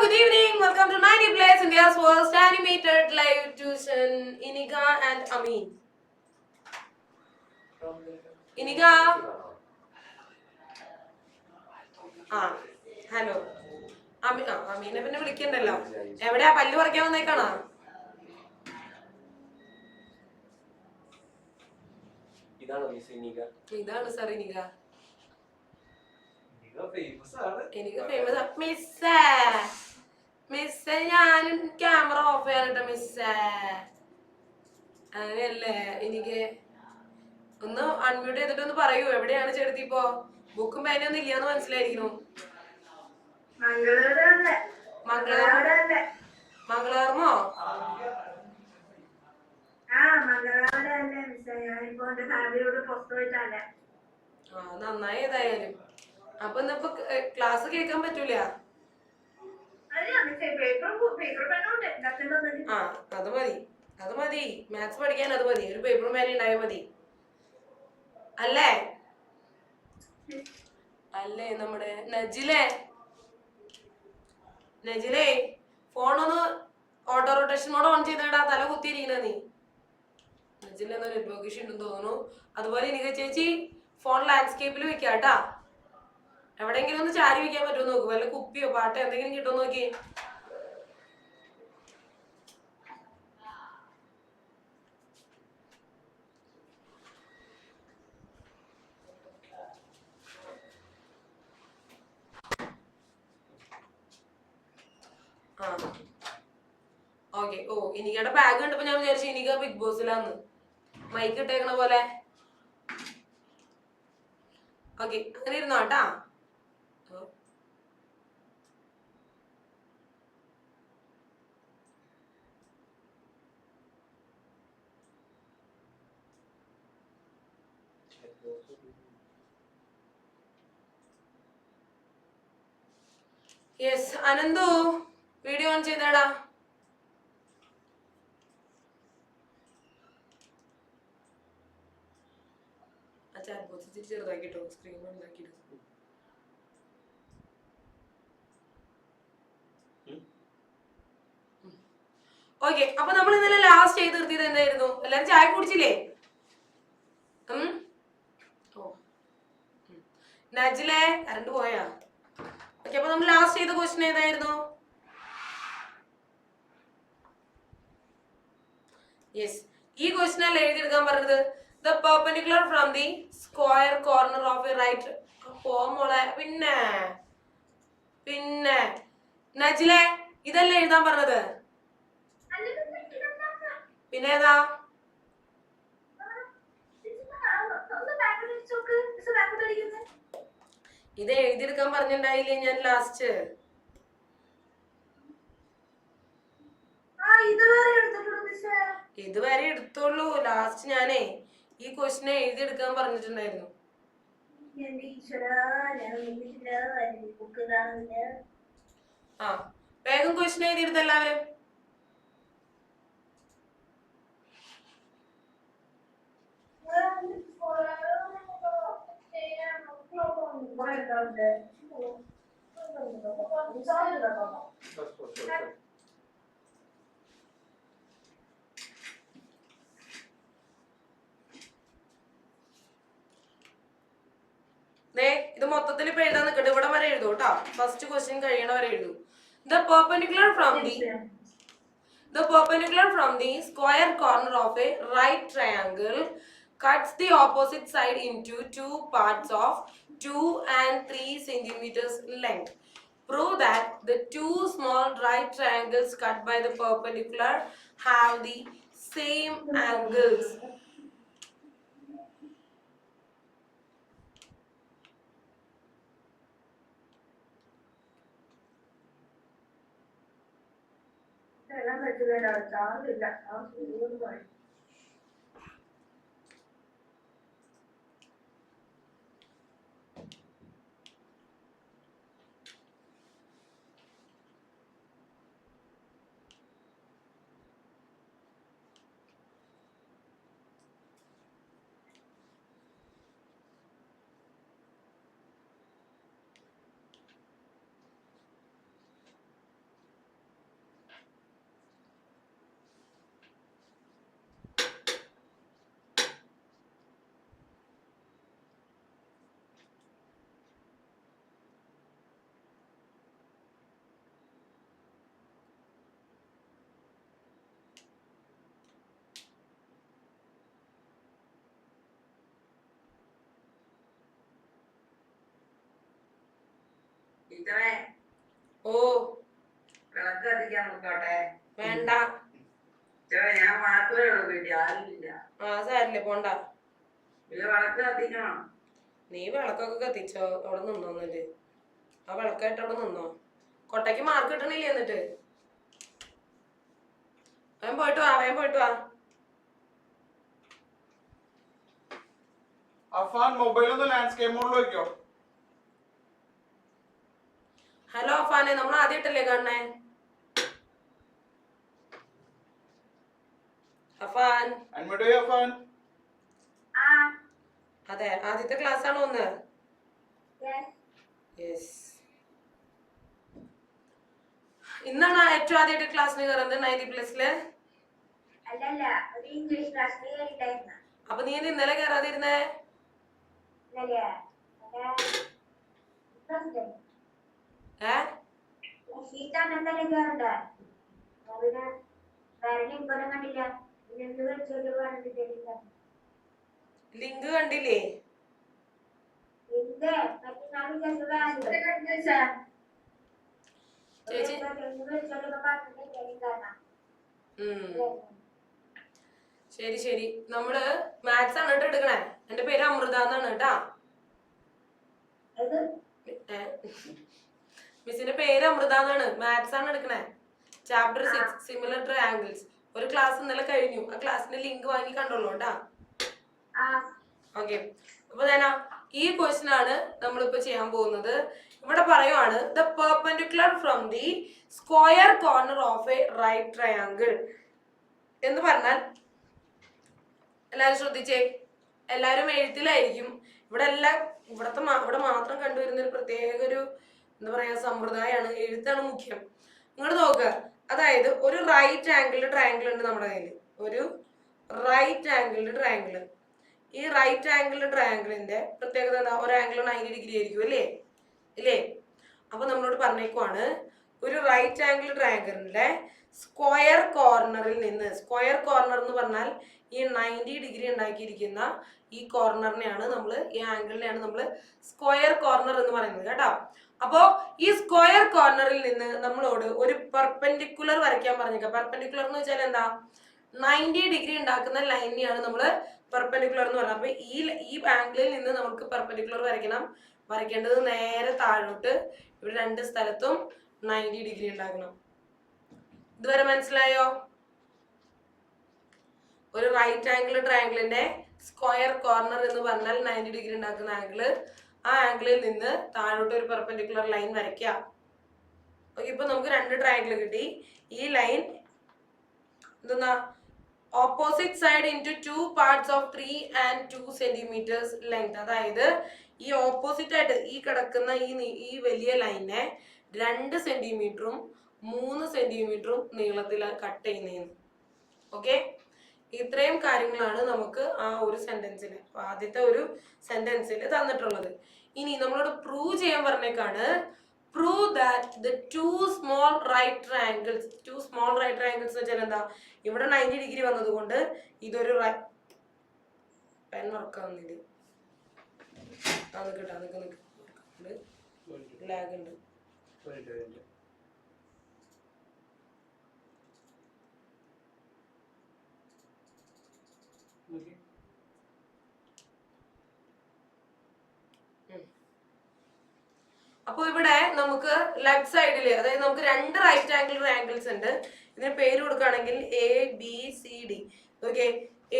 good evening. Welcome to 90 Plays, India's first animated live tuition. Iniga and Amin. Iniga. Hello. അമീനെ പിന്നെ വിളിക്കണ്ടല്ലോ. എവിടെയാ പല്ല് പറിക്കാൻ വന്നേക്കാണോ? ഇതാണ് സാർ ഇനിക. മിസ്സേ ഞാൻ ക്യാമറ ഓഫ് ചെയ്യാനിട്ട മിസ്സേ. അങ്ങനെയല്ലേ എനിക്ക് ഒന്ന് അൺമ്യൂട്ട് ചെയ്തിട്ടൊന്ന് പറയൂ, എവിടെയാണ് ചേട്ടത്തി ഇപ്പോ? ബുക്കും പേനൊന്നും ഇല്ലാന്ന് മനസ്സിലായിരിക്കുന്നു. മംഗളാർമോ? നന്നായി ഏതായാലും. അപ്പൊ ഇന്നിപ്പോ ക്ലാസ് കേൾക്കാൻ പറ്റൂല. അത് മതി മാത്സ് പഠിക്കാൻ അത് മതി. ഒരു പേപ്പറും പേന ഉണ്ടായാൽ മതി അല്ലേ? നമ്മുടെ നജിലേ ഫോണൊന്ന് ഓട്ടോ റൊട്ടേഷൻ മോഡ് ഓൺ ചെയ്തേടാ. തല കുത്തിയിരിക്കണ നീ. നജില എന്നൊരു നെറ്റ്വർക്ക് ഇഷ്യൂ ഉണ്ടെന്ന് തോന്നുന്നു. അതുപോലെ എനിക്ക് ചേച്ചി ഫോൺ ലാൻഡ്സ്കേപ്പിൽ വെക്കാട്ടാ. എവിടെയെങ്കിലും ഒന്ന് ചാരി വെക്കാൻ പറ്റുമോ നോക്കൂ. വല്ല കുപ്പിയോ പാട്ടോ എന്തെങ്കിലും കിട്ടുമോ നോക്കി. ഓക്കെ. ഇനിക്കയുടെ ബാഗ് കണ്ടപ്പോ ഞാൻ വിചാരിച്ചു ഇനിക്ക ബിഗ് ബോസിലാന്ന് മൈക്ക് ഇട്ടേക്കണ പോലെ. ഓക്കെ, അങ്ങനെ ഇരുന്നോട്ടാ. യെസ് അനന്തു, വീഡിയോ ഓൺ ചെയ്തേടാ. ചെറുതാക്കിട്ടോ സ്ക്രീൻ ഉണ്ടാക്കിട്ട്. ഓക്കെ, അപ്പൊ നമ്മൾ ഇന്നലെ ലാസ്റ്റ് ചെയ്ത് നിർത്തിയത് എന്തായിരുന്നു? എല്ലാരും ചായ കുടിച്ചില്ലേ? നജിലെ കറണ്ട് പോയാ? ഓക്കെ, അപ്പൊ നമ്മൾ ലാസ്റ്റ് ചെയ്ത ക്വസ്റ്റ്യൻ ഏതായിരുന്നു? യെസ്, ഈ ക്വസ്റ്റ്യൻ അല്ല എഴുതിയെടുക്കാൻ പറഞ്ഞത്. The perpendicular from the square corner of a right. മോളെ പിന്നെ നജിലെ ഇതല്ലേ എഴുതാൻ പറഞ്ഞത്? പിന്നെ ഏതാ? ഇത് എഴുതിയെടുക്കാൻ പറഞ്ഞിട്ടുണ്ടായില്ലേ ഞാൻ ലാസ്റ്റ്? ഇതുവരെ എടുത്തോളൂ. ലാസ്റ്റ് ഞാനേ ഈ ക്വസ്റ്റിനെ എഴുതിയെടുക്കാൻ പറഞ്ഞിട്ടുണ്ടായിരുന്നു. വേഗം ക്വസ്റ്റിനെ എഴുതിയെടുത്ത എല്ലാവരും. ഇത് മൊത്തത്തിൽ ഇപ്പൊ എഴുതാൻ നിൽക്കട്ടെ. ഇവിടെ വരെ എഴുതൂ കേട്ടോ. ഫസ്റ്റ് ക്വസ്റ്റ്യൻ കഴിയണ വരെ എഴുതൂ. The perpendicular from the square corner of a right triangle cuts the opposite side into two parts of 2 and 3 centimeters length. Prove that the two small right triangles cut by the perpendicular have the same angles. ഓ വേണ്ട. ആ സാരില്ലേ പോണ്ട. നീ വിളക്കൊക്കെ കത്തിച്ചോ? അവിടെ നിന്നോന്നിട്ട് ആ വിളക്കായിട്ട് അവിടെ നിന്നോ. കൊട്ടയ്ക്ക് mark കിട്ടണില്ലേ? എന്നിട്ട് വേഗം പോയിട്ട് വാ, വേഗം പോയിട്ട് വാ. അഫാൻ മൊബൈൽ ഒന്ന് ലാൻഡ്സ്കേപ്പ് മോഡിൽ വെക്കോ? ഹലോ അഫാനെ, നമ്മൾ ആദ്യമായിട്ടല്ലേ കാണണേ? അഫാൻ അൺമ്യൂട്ട് ചെയ്യ് അഫാൻ. അതെ, ആദ്യത്തെ ക്ലാസ് ആണോ ഒന്ന്? യെസ്. ഇന്നാണ് ഏറ്റവും ആദ്യമായിട്ട് ക്ലാസ്സിന് കയറുന്നത് 90+ല്. അപ്പൊ നീ ഇന്നലെ കയറാതിരുന്നേ? ലിങ്ക് കണ്ടില്ലേ? ചേച്ചി ശരി ശരി. നമ്മള് മാത്സ് ആണ് കേട്ടോ എടുക്കണേ. എന്റെ പേര് അമൃത എന്നാണ് കേട്ടാ. മിസ്സിന്റെ പേര് അമൃത എന്നാണ്. മാത്സ് ആണ് എടുക്കണേ. Chapter 6 similar triangles. ഒരു ക്ലാസ് ഇന്നലെ കഴിഞ്ഞു. ആ ക്ലാസ്സിന്റെ ലിങ്ക് വാങ്ങി കണ്ടോളൂ കേട്ടാ. ഓക്കെ. അപ്പൊ ഞാനാ ഈ ക്വസ്റ്റ്യൻ ആണ് നമ്മളിപ്പോ ചെയ്യാൻ പോകുന്നത്. ഇവിടെ പറയുവാണ് the perpendicular from the square corner of a right triangle എന്ന് പറഞ്ഞാൽ എല്ലാവരും ശ്രദ്ധിച്ചേ. എല്ലാവരും എഴുത്തിലായിരിക്കും. ഇവിടെ എല്ലാം ഇവിടെ മാത്രം കണ്ടുവരുന്ന ഒരു പ്രത്യേക ഒരു എന്താ പറയാ സമ്പ്രദായമാണ്. എഴുത്താണ് മുഖ്യം. ഇങ്ങോട്ട് നോക്കുക. അതായത് ഒരു റൈറ്റ് ആംഗിൾഡ് ട്രയാങ്കിൾ ഉണ്ട് നമ്മുടെ കയ്യിൽ. ഒരു റൈറ്റ് ആംഗിൾഡ് ട്രയാങ്കിൾ. ഈ റൈറ്റ് ആംഗിൾഡ് ട്രയാങ്കിളിന്റെ പ്രത്യേകത എന്താ? ഒരു ആംഗിൾ 90 ഡിഗ്രി ആയിരിക്കും അല്ലേ? ഇല്ലേ? അപ്പൊ നമ്മളോട് പറഞ്ഞേക്കുവാണ് ഒരു റൈറ്റ് ആംഗിൾ ട്രയാങ്കിളിന്റെ സ്ക്വയർ കോർണറിൽ നിന്ന്, സ്ക്വയർ കോർണർ എന്ന് പറഞ്ഞാൽ ഈ 90 ഡിഗ്രി ഉണ്ടാക്കിയിരിക്കുന്ന ഈ കോർണറിനെയാണ് ഈ ആംഗിളിനെയാണ് നമ്മൾ സ്ക്വയർ കോർണർ എന്ന് പറയുന്നത് കേട്ടോ. അപ്പോ ഈ സ്ക്വയർ കോർണറിൽ നിന്ന് നമ്മളോട് ഒരു പെർപെൻഡിക്കുലർ വരയ്ക്കാൻ പറഞ്ഞേക്കാം. പെർപെൻഡിക്കുലർ എന്ന് വെച്ചാൽ എന്താ? 90 ഡിഗ്രി ഉണ്ടാക്കുന്ന ലൈനെയാണ് നമ്മൾ പെർപെൻഡിക്കുലർ എന്ന് പറയുന്നത്. അപ്പൊ ഈ ആംഗിളിൽ നിന്ന് നമുക്ക് പെർപെൻഡിക്കുലർ വരയ്ക്കേണ്ടത് നേരെ താഴോട്ട് ഇവിടെ രണ്ട് സ്ഥലത്തും 90 ഡിഗ്രി ഉണ്ടാക്കണം. ഇതുവരെ മനസ്സിലായോ? ഒരു റൈറ്റ് ആംഗിൾ ട്രയാങ്കിളിന്റെ സ്ക്വയർ കോർണർ എന്ന് പറഞ്ഞാൽ 90 ഡിഗ്രി ഉണ്ടാക്കുന്ന ആംഗിള്. ആ ആംഗിളിൽ നിന്ന് താഴോട്ട് ഒരു പെർപെൻഡിക്കുലർ ലൈൻ വരയ്ക്കാം. ഓക്കെ. ഇപ്പൊ നമുക്ക് രണ്ട് ട്രയാങ്കിൾ കിട്ടി. ഈ ലൈൻ എന്താ? Opposite side into 2 parts of 3 and 2 centimeters length. അതായത് ഈ ഓപ്പോസിറ്റ് ആയിട്ട് ഈ കിടക്കുന്ന ഈ വലിയ ലൈനെ 2 സെന്റിമീറ്ററും 3 സെന്റിമീറ്ററും നീളത്തിൽ കട്ട് ചെയ്യുന്നതെന്ന്. ഓക്കെ. ഇത്രയും കാര്യങ്ങളാണ് നമുക്ക് ആ ഒരു സെന്റൻസിൽ, ആദ്യത്തെ ഒരു സെന്റൻസിൽ തന്നിട്ടുള്ളത്. ഇനി നമ്മളോട് പ്രൂവ് ചെയ്യാൻ പറഞ്ഞേക്കാണ്. Prove that the two small right triangles എന്ന് വെച്ചാൽ എന്താ? ഇവിടെ 90 ഡിഗ്രി വന്നതുകൊണ്ട് ഇതൊരു പെൻ വർക്കാവുന്നില്ല. ലാഗ് ഉണ്ട്. അപ്പൊ ഇവിടെ നമുക്ക് ലെഫ്റ്റ് സൈഡില്, അതായത് നമുക്ക് രണ്ട് റൈറ്റ് ആംഗിൾ ട്രയാങ്കിൾസ് ഉണ്ട്. ഇതിന് പേര് കൊടുക്കുകയാണെങ്കിൽ ABCD. ഓക്കെ.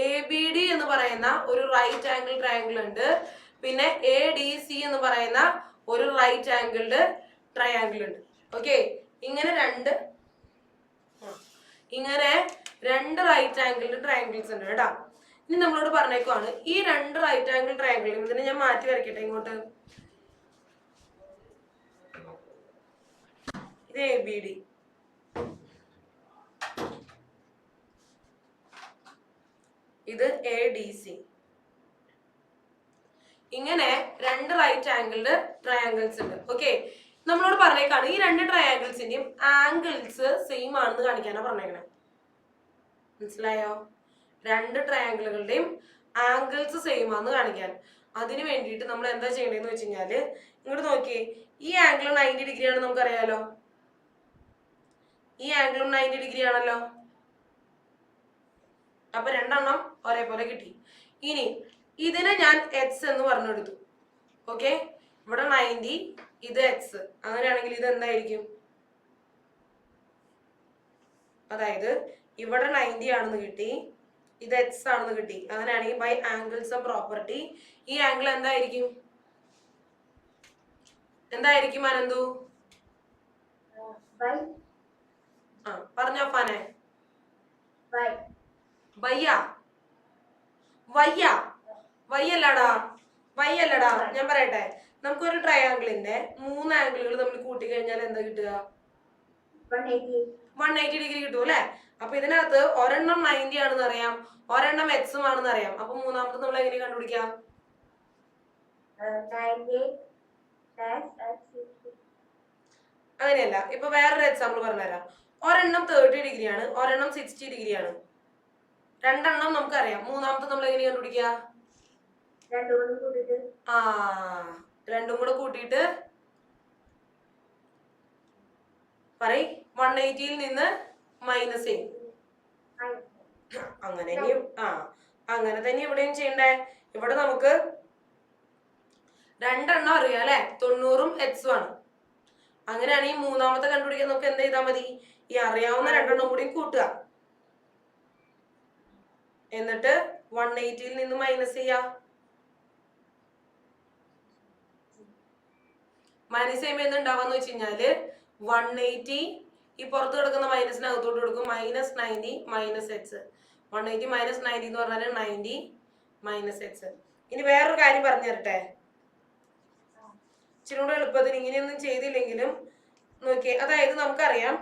ABD എന്ന് പറയുന്ന ഒരു റൈറ്റ് ആംഗിൾ ട്രയാങ്കിൾ ഉണ്ട്. പിന്നെ ADC എന്ന് പറയുന്ന ഒരു റൈറ്റ് ആംഗിൾഡ് ട്രയാങ്കിൾ ഉണ്ട്. ഓക്കെ. ഇങ്ങനെ രണ്ട് റൈറ്റ് ആംഗിൾഡ് ട്രയാങ്കിൾസ് ഉണ്ട് കേട്ടോ. ഇനി നമ്മളോട് പറഞ്ഞേക്കുവാണ് ഈ രണ്ട് റൈറ്റ് ആംഗിൾ ട്രയാങ്കിളും, ഇതിനെ ഞാൻ മാറ്റി വരയ്ക്കട്ടെ ഇങ്ങോട്ട്. ഇത് ABD, ഇത് ADC. ഇങ്ങനെ രണ്ട് റൈറ്റ് ആംഗിൾഡ് ട്രയാങ്കിൾസ് ഉണ്ട്. ഓക്കെ. നമ്മളോട് പറഞ്ഞേക്കാണ് ഈ രണ്ട് ട്രയാങ്കിൾസിന്റെയും ആംഗിൾസ് സെയിം ആണെന്ന് കാണിക്കാനാണ് പറഞ്ഞേക്കണേ. മനസ്സിലായോ? രണ്ട് ട്രയാങ്കിളുകളുടെയും ആംഗിൾസ് സെയിം ആണെന്ന് കാണിക്കാൻ. അതിന് വേണ്ടിയിട്ട് നമ്മൾ എന്താ ചെയ്യേണ്ടതെന്ന് വെച്ച് കഴിഞ്ഞാല് ഇങ്ങോട്ട് നോക്കിയേ, ഈ ആംഗിളും 90 ഡിഗ്രി ആണ് നമുക്കറിയാലോ. ഈ ആംഗിളും 90 ഡിഗ്രി ആണല്ലോ. അപ്പൊ രണ്ടെണ്ണം ഒരേപോലെ കിട്ടി. ഇനി ഇതിനെ ഞാൻ എക്സ് എന്ന് പറഞ്ഞെടുത്തു. ഓക്കെ, ഇവിടെ 90, ഇത് എക്സ്. അങ്ങനെയാണെങ്കിൽ ഇത് എന്തായിരിക്കും? അതായത് ഇവിടെ 90 ആണെന്ന് കിട്ടി, ഇത് എക്സ് ആണെന്ന് കിട്ടി. അങ്ങനെയാണെങ്കിൽ ബൈ ആംഗിൾസ് ഓഫ് പ്രോപ്പർട്ടി ഈ ആംഗിൾ എന്തായിരിക്കും? എന്തായിരിക്കും അനന്തു? ആ പറഞ്ഞോ ഫാനെ. വയ്യ വയ്യ വയ്യല്ലടാ, വയ്യല്ലടാ. ഞാൻ പറയട്ടെ, നമുക്കൊരു ട്രയാങ്കിളിന്റെ 3 ആംഗിളുകൾ തമ്മിൽ കൂട്ടി കഴിഞ്ഞാൽ എന്താ കിട്ടുക? 180 ഡിഗ്രി കിട്ടും അല്ലെ. അപ്പൊ ഇതിനകത്ത് ഒരെണ്ണം 90 ആണെന്ന് അറിയാം, ഒരെണ്ണം എക്സും ആണെന്ന് അറിയാം. അപ്പൊ മൂന്നാമത്തെ നമ്മൾ എങ്ങനെ കണ്ടുപിടിക്കാം? അങ്ങനെയല്ല. ഇപ്പൊ വേറൊരു എക്സാമ്പിൾ പറഞ്ഞുതരാം. ഒരെണ്ണം 30 ഡിഗ്രി ആണ്, ഒരെണ്ണം 60 ഡിഗ്രി ആണ്. രണ്ടെണ്ണം നമുക്കറിയാം. മൂന്നാമത്തെ നമ്മൾ എങ്ങനെ കണ്ടുപിടിക്കുക? ആ, രണ്ടും കൂടെ കൂട്ടിയിട്ട് പറയ്. 180യിൽ നിന്ന് മൈനസ് ചെയ്യും. അങ്ങനെ അങ്ങനെ തന്നെ ഇവിടെയും ചെയ്യണ്ടേ. ഇവിടെ നമുക്ക് രണ്ടെണ്ണം അറിയാം അല്ലെ, 90ഉം എക്സും ആണ്. അങ്ങനെയാണെങ്കിൽ മൂന്നാമത്തെ കണ്ടുപിടിക്കാൻ നമുക്ക് എന്ത് ചെയ്താൽ മതി? ഈ അറിയാവുന്ന രണ്ടെണ്ണം കൂടി കൂട്ടുക, എന്നിട്ട് 180യിൽ നിന്ന് മൈനസ് ചെയ്യാം. മൈനസ് ചെയ്യുമ്പോൾ എന്തുണ്ടാവാന്ന് വെച്ച് കഴിഞ്ഞാല് 180 ഈ പുറത്ത് കിടക്കുന്ന മൈനസിന് അകത്തോട്ട് കൊടുക്കും. -90 മൈനസ് എക്സ്. 180 മൈനസ് 90 എന്ന് പറഞ്ഞാൽ 90 മൈനസ് എക്സ്. ഇനി വേറൊരു കാര്യം പറഞ്ഞു തരട്ടെ, ഇച്ചിരി കൂടെ എളുപ്പത്തിന്. ഇങ്ങനെയൊന്നും ചെയ്തില്ലെങ്കിലും നോക്കിയേ. അതായത് നമുക്കറിയാം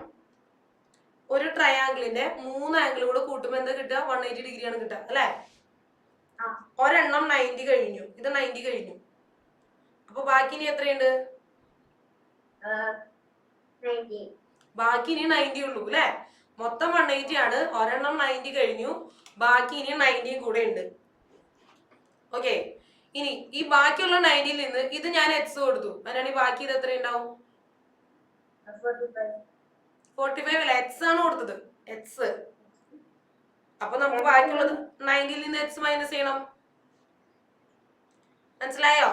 ഒരു ട്രയാങ്കിളിന്റെ 3 ആംഗിൾ കൂടെ കൂട്ടുമ്പോൾ എന്താ കിട്ടുക? 180 ഡിഗ്രി ആണ് കിട്ടുക അല്ലെ. ഒരെണ്ണം 90 കഴിഞ്ഞു, ഇത് 90 കഴിഞ്ഞു. അപ്പൊ ബാക്കി ഇനി എത്രയുണ്ട്? ബാക്കി ഇനി 90 ഉള്ളൂ അല്ലെ. മൊത്തം 180 ആണ്, ഒരെണ്ണം 90 കഴിഞ്ഞു, ബാക്കി ഇനി 90 കൂടെ ഉണ്ട്. ഓക്കെ, ഇനി ഈ ബാക്കിയുള്ള 90യിൽ നിന്ന് ഇത് ഞാൻ എക്സ് കൊടുത്തു, അതിനാണ് ബാക്കി ഇത് എത്ര ഉണ്ടാവും? 45 അല്ല, എക്സ് ആണ് കൊടുത്തത്, എക്സ്. അപ്പൊ നമുക്ക് ബാക്കിയുള്ളത് 90യിൽ നിന്ന് എക്സ് മൈനസ് ചെയ്യണം. മനസ്സിലായോ?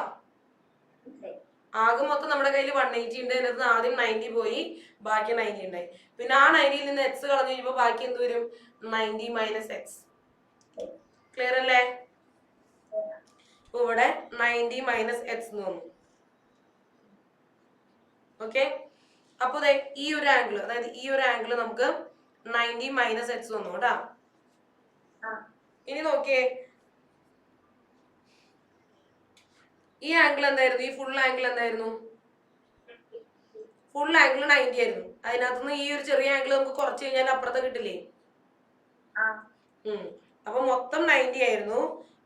ആകെ മൊത്തം നമ്മുടെ കയ്യിൽ 180 ഉണ്ട്. അതിനകത്ത് ആദ്യം 90 പോയി, ബാക്കി 90 ഉണ്ടായി. പിന്നെ ആ 90യിൽ നിന്ന് എക്സ് കളഞ്ഞു കഴിയുമ്പോൾ ബാക്കി എന്ത് വരും? 90 മൈനസ് എക്സ്. ക്ലിയർ അല്ലേ? ഇവിടെ 90 മൈനസ് എക്സ് എന്ന് വന്നു. ഓക്കെ, അപ്പൊ ഈ ഒരു ആംഗിൾ, അതായത് ഈ ഒരു ആംഗിൾ നമുക്ക് 90 മൈനസ് എക്സ് വന്നു കേട്ടാ. ഇനി നോക്കിയേ, ഈ ആംഗിൾ എന്തായിരുന്നു? ഈ ഫുൾ ആംഗിൾ എന്തായിരുന്നു? ഫുൾ ആംഗിൾ 90 ആയിരുന്നു. അതിനകത്തുനിന്ന് ഈ ഒരു ചെറിയ ആംഗിൾ നമുക്ക് കുറച്ച് കഴിഞ്ഞാൽ അപ്പുറത്തെ കിട്ടില്ലേ? അപ്പൊ മൊത്തം 90 ആയിരുന്നു.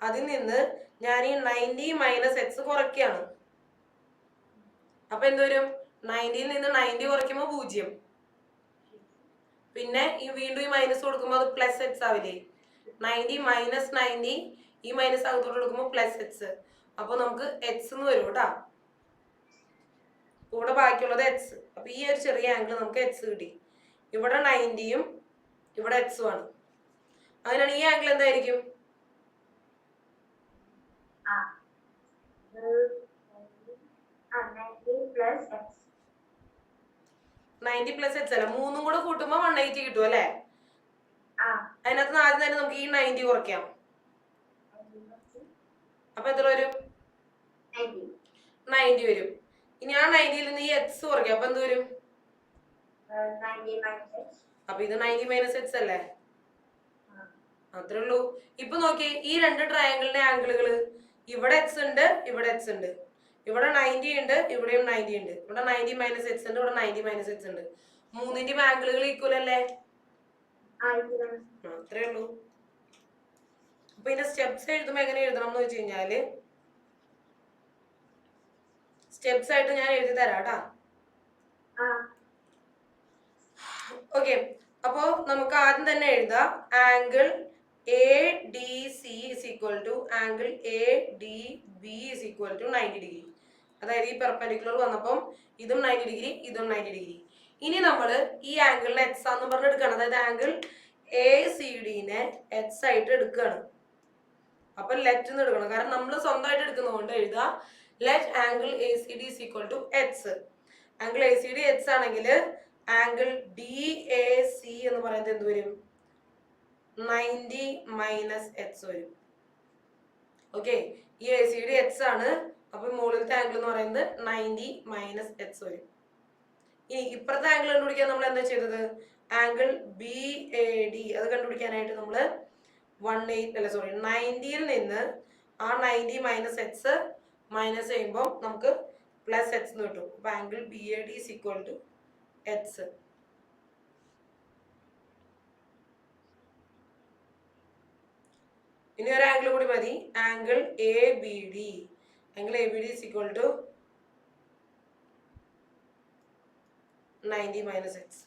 അതിൽ നിന്ന് ഞാൻ ഈ 90 മൈനസ് എക്സ് കുറയ്ക്കുകയാണ്. അപ്പൊ എന്തുവരും? 90യിൽ നിന്ന് 90 കുറയ്ക്കുമ്പോൾ 0. പിന്നെ ഈ വീണ്ടും ഈ മൈനസ് കൊടുക്കുമ്പോൾ അത് പ്ലസ് എക്സ് ആവില്ലേ? 90 മൈനസ് 90, ഈ മൈനസ് അകത്തോട്ട് കൊടുക്കുമ്പോൾ പ്ലസ് എക്സ്. അപ്പൊ നമുക്ക് എക്സ് എന്ന് വരും കേട്ടാ. ഇവിടെ ബാക്കിയുള്ളത് എക്സ്. അപ്പൊ ഈ ഒരു ചെറിയ ആംഗിൾ നമുക്ക് എക്സ് കിട്ടി. ഇവിടെ 90യും ഇവിടെ എക്സും ആണ്. അങ്ങനെയാണ് ഈ ആംഗിൾ എന്തായിരിക്കും? 90 പ്ലസ് എക്സ് അല്ല, 3ഉം കൂടെ കൂട്ടുമ്പോ 180 കിട്ടും അല്ലെ. അതിനകത്ത് ആദ്യം തന്നെ നമുക്ക് ഈ 90 കുറയ്ക്കാം. അപ്പൊ എത്ര വരും? 90 വരും. ഇനി ആ 90യിൽ നിന്ന് ഈ എക്സ് കുറയ്ക്കാം. അപ്പൊ എന്ത് വരും? അപ്പൊ ഇത് 90 മൈനസ് എക്സ് അല്ലേ. അത്രേ ഉള്ളൂ. ഇപ്പൊ നോക്കി, ഈ രണ്ട് ട്രയാങ്കിളിന്റെ ആംഗിളുകള്, ഇവിടെ എക്സ് ഉണ്ട്, ഇവിടെ എക്സ് ഉണ്ട്. ഇവിടെ 90 ഉണ്ട്, ഇവിടെയും 90 ഉണ്ട്. ഇവിടെ 90 മൈനസ് എക്സ് ഉണ്ട്, ഇവിടെ 90 മൈനസ് എക്സ് ഉണ്ട്. മൂന്നിന്റെയും ആംഗിളുകൾ ഈക്വൽ അല്ലേ? അത്രേ ഉള്ളൂ. അപ്പൊ ഇതിന്റെ സ്റ്റെപ്സ് എഴുതുമ്പോ എങ്ങനെ എഴുതണം എന്ന് വെച്ച് കഴിഞ്ഞാല്, സ്റ്റെപ്സ് ആയിട്ട് ഞാൻ എഴുതി തരാം കേട്ടാ. ഓക്കെ, അപ്പോ നമുക്ക് ആദ്യം തന്നെ എഴുതാം angle ADC is equal to angle ADB is equal to 90 degree. അതായത് ഈ പെർപെൻഡിക്കുലർ വന്നപ്പം ഇതും 90 ഡിഗ്രി ഇതും 90 ഡിഗ്രി. ഇനി നമ്മൾ ഈ ആംഗിളിനെ എക്സ് ആന്ന് പറഞ്ഞ് എടുക്കുകയാണ്. അതായത് ആംഗിൾ എ സി ഡിനെ എക്സ് ആയിട്ട് എടുക്കുകയാണ്. അപ്പൊ ലെറ്റ് എന്ന് എടുക്കണം, കാരണം നമ്മൾ സ്വന്തമായിട്ട് എടുക്കുന്നതുകൊണ്ട് എഴുതുക let angle A C D is equal to X. Angle A C D X ആണെങ്കിൽ ആംഗിൾ ഡി എ സി എന്ന് പറയുന്നത് എന്ത് വരും? 90 മൈനസ് എക്സ് വരും. ഓക്കെ, ഈ എ സി ഡി എക്സ് ആണ്, അപ്പൊ മുകളിലത്തെ ആംഗിൾ എന്ന് പറയുന്നത് 90 മൈനസ് എക്സ് വരും. ഇനി ഇപ്പുറത്തെ ആംഗിൾ കണ്ടുപിടിക്കാൻ നമ്മൾ എന്താ ചെയ്തത്? ആംഗിൾ ബി എ ഡി അത് കണ്ടുപിടിക്കാനായിട്ട് നമ്മൾ 90യിൽ നിന്ന് ആ 90 മൈനസ് എക്സ് മൈനസ് ചെയ്യുമ്പോൾ നമുക്ക് പ്ലസ് എക്സ് എന്ന് കിട്ടും. അപ്പൊ angle B A D is equal to x. ഇനി ഒരു ആംഗിൾ കൂടി മതി, angle A B D. Angle A B D is equal to 90 minus x.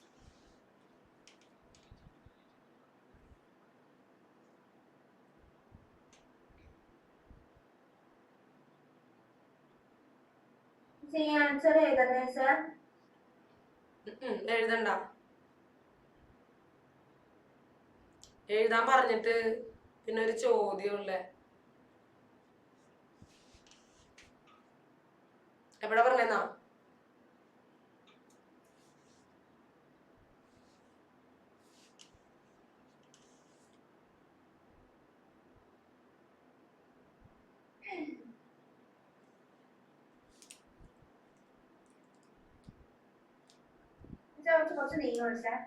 എഴുതണ്ട, എഴുതാൻ പറഞ്ഞിട്ട് പിന്നെ ഒരു ചോദ്യമുള്ളേ. എവിടെ പറഞ്ഞെന്നാ? കുറച്ച് നീങ്ങും സാർ.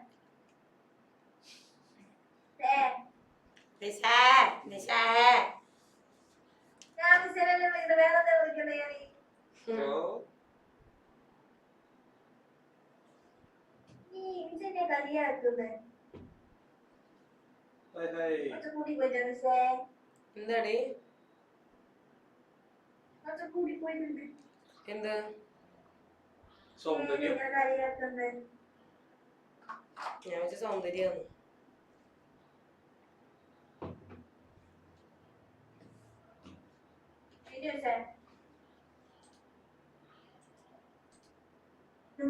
ഞാൻ മിസ്സിനെ വിളിക്കുന്നത് വേറെ എന്താ വിളിക്കണ്ടേ? നീ മിസ്സിനെ കളിയാക്കുന്നത് കുറച്ച് കൂടി പോയിട്ടാ മിസ്സേ. എന്താടി? കുറച്ച് കൂടി പോയിട്ടുണ്ട്. എന്ത് കളിയാക്കുന്നത്? ഞാൻ വെച്ച സൗന്ദര്യാണ്.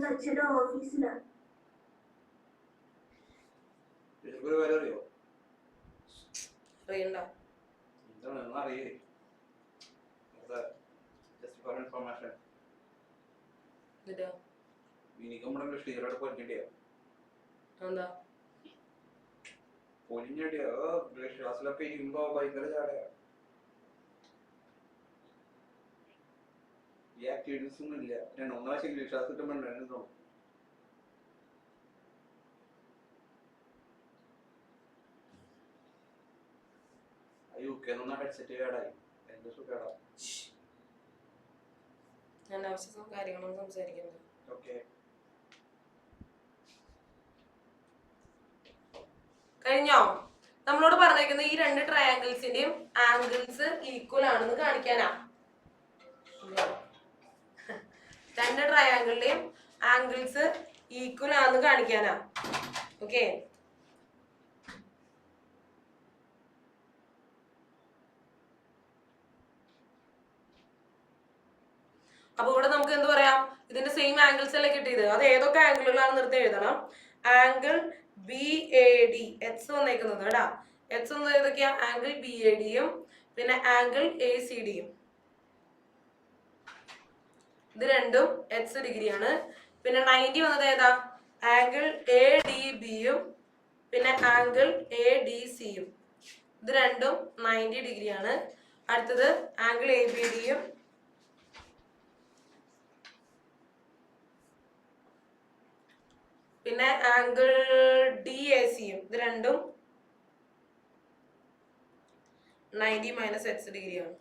അച്ഛന്റെ ഓഫീസിലാണ്. അറിയണ്ട. എന്താ പൊലിഞ്ഞടിയോ ക്ലാസ്സിലൊക്കെ ഇരിക്കുമ്പോ ഭയങ്കര ചാടയാ. ഈ ആക്ടിവിറ്റീസ് ഒന്നും ഇല്ല. ഞാൻ ഒന്നാഴ്ച ഇംഗ്ലീഷ് ക്ലാസ് കിട്ടുമ്പോഴായിരുന്നു. യുകെ ഹെഡ്സെറ്റ് കേടായി. എന്ത് സുഖേടാ. ഞാൻ ആവശ്യ കാര്യങ്ങളൊന്നും സംസാരിക്കുന്നത്. ഓക്കെ, കഴിഞ്ഞോ? നമ്മളോട് പറഞ്ഞിരിക്കുന്നത് ഈ രണ്ട് ട്രയാങ്കിൾസിന്റെയും ആംഗിൾസ് ഈക്വൽ ആണെന്ന് കാണിക്കാനാ. രണ്ട് ട്രയാങ്കിളിന്റെയും ആംഗിൾസ് ഈക്വൽ ആണെന്ന് കാണിക്കാനാ. ഓക്കെ, അപ്പൊ ഇവിടെ നമുക്ക് എന്ത് പറയാം? ഇതിന്റെ സെയിം ആംഗിൾസ് അല്ലേ കിട്ടിയത്. അത് ഏതൊക്കെ ആംഗിളുകളാണെന്ന് നിർത്തി എഴുതണം. Angle B A D X വന്നേക്കുന്നത് കേട്ടാ. എക്സ് വന്നത് ഏതൊക്കെയാ? ആംഗിൾ ബി എ ഡിയും പിന്നെ ആംഗിൾ എ സി ഡിയും. ഇത് രണ്ടും എക്സ് ഡിഗ്രിയാണ്. പിന്നെ 90 വന്നത് ഏതാ? ആംഗിൾ എ ഡി ബിയും പിന്നെ ആംഗിൾ എ ഡി സിയും. ഇത് രണ്ടും 90 ഡിഗ്രിയാണ്. അടുത്തത് ആംഗിൾ എ ബി ഡിയും പിന്നെ ആംഗിൾ ഡി എ സിയും. ഇത് രണ്ടും 90 മൈനസ് എക്സ് ഡിഗ്രിയാണ്.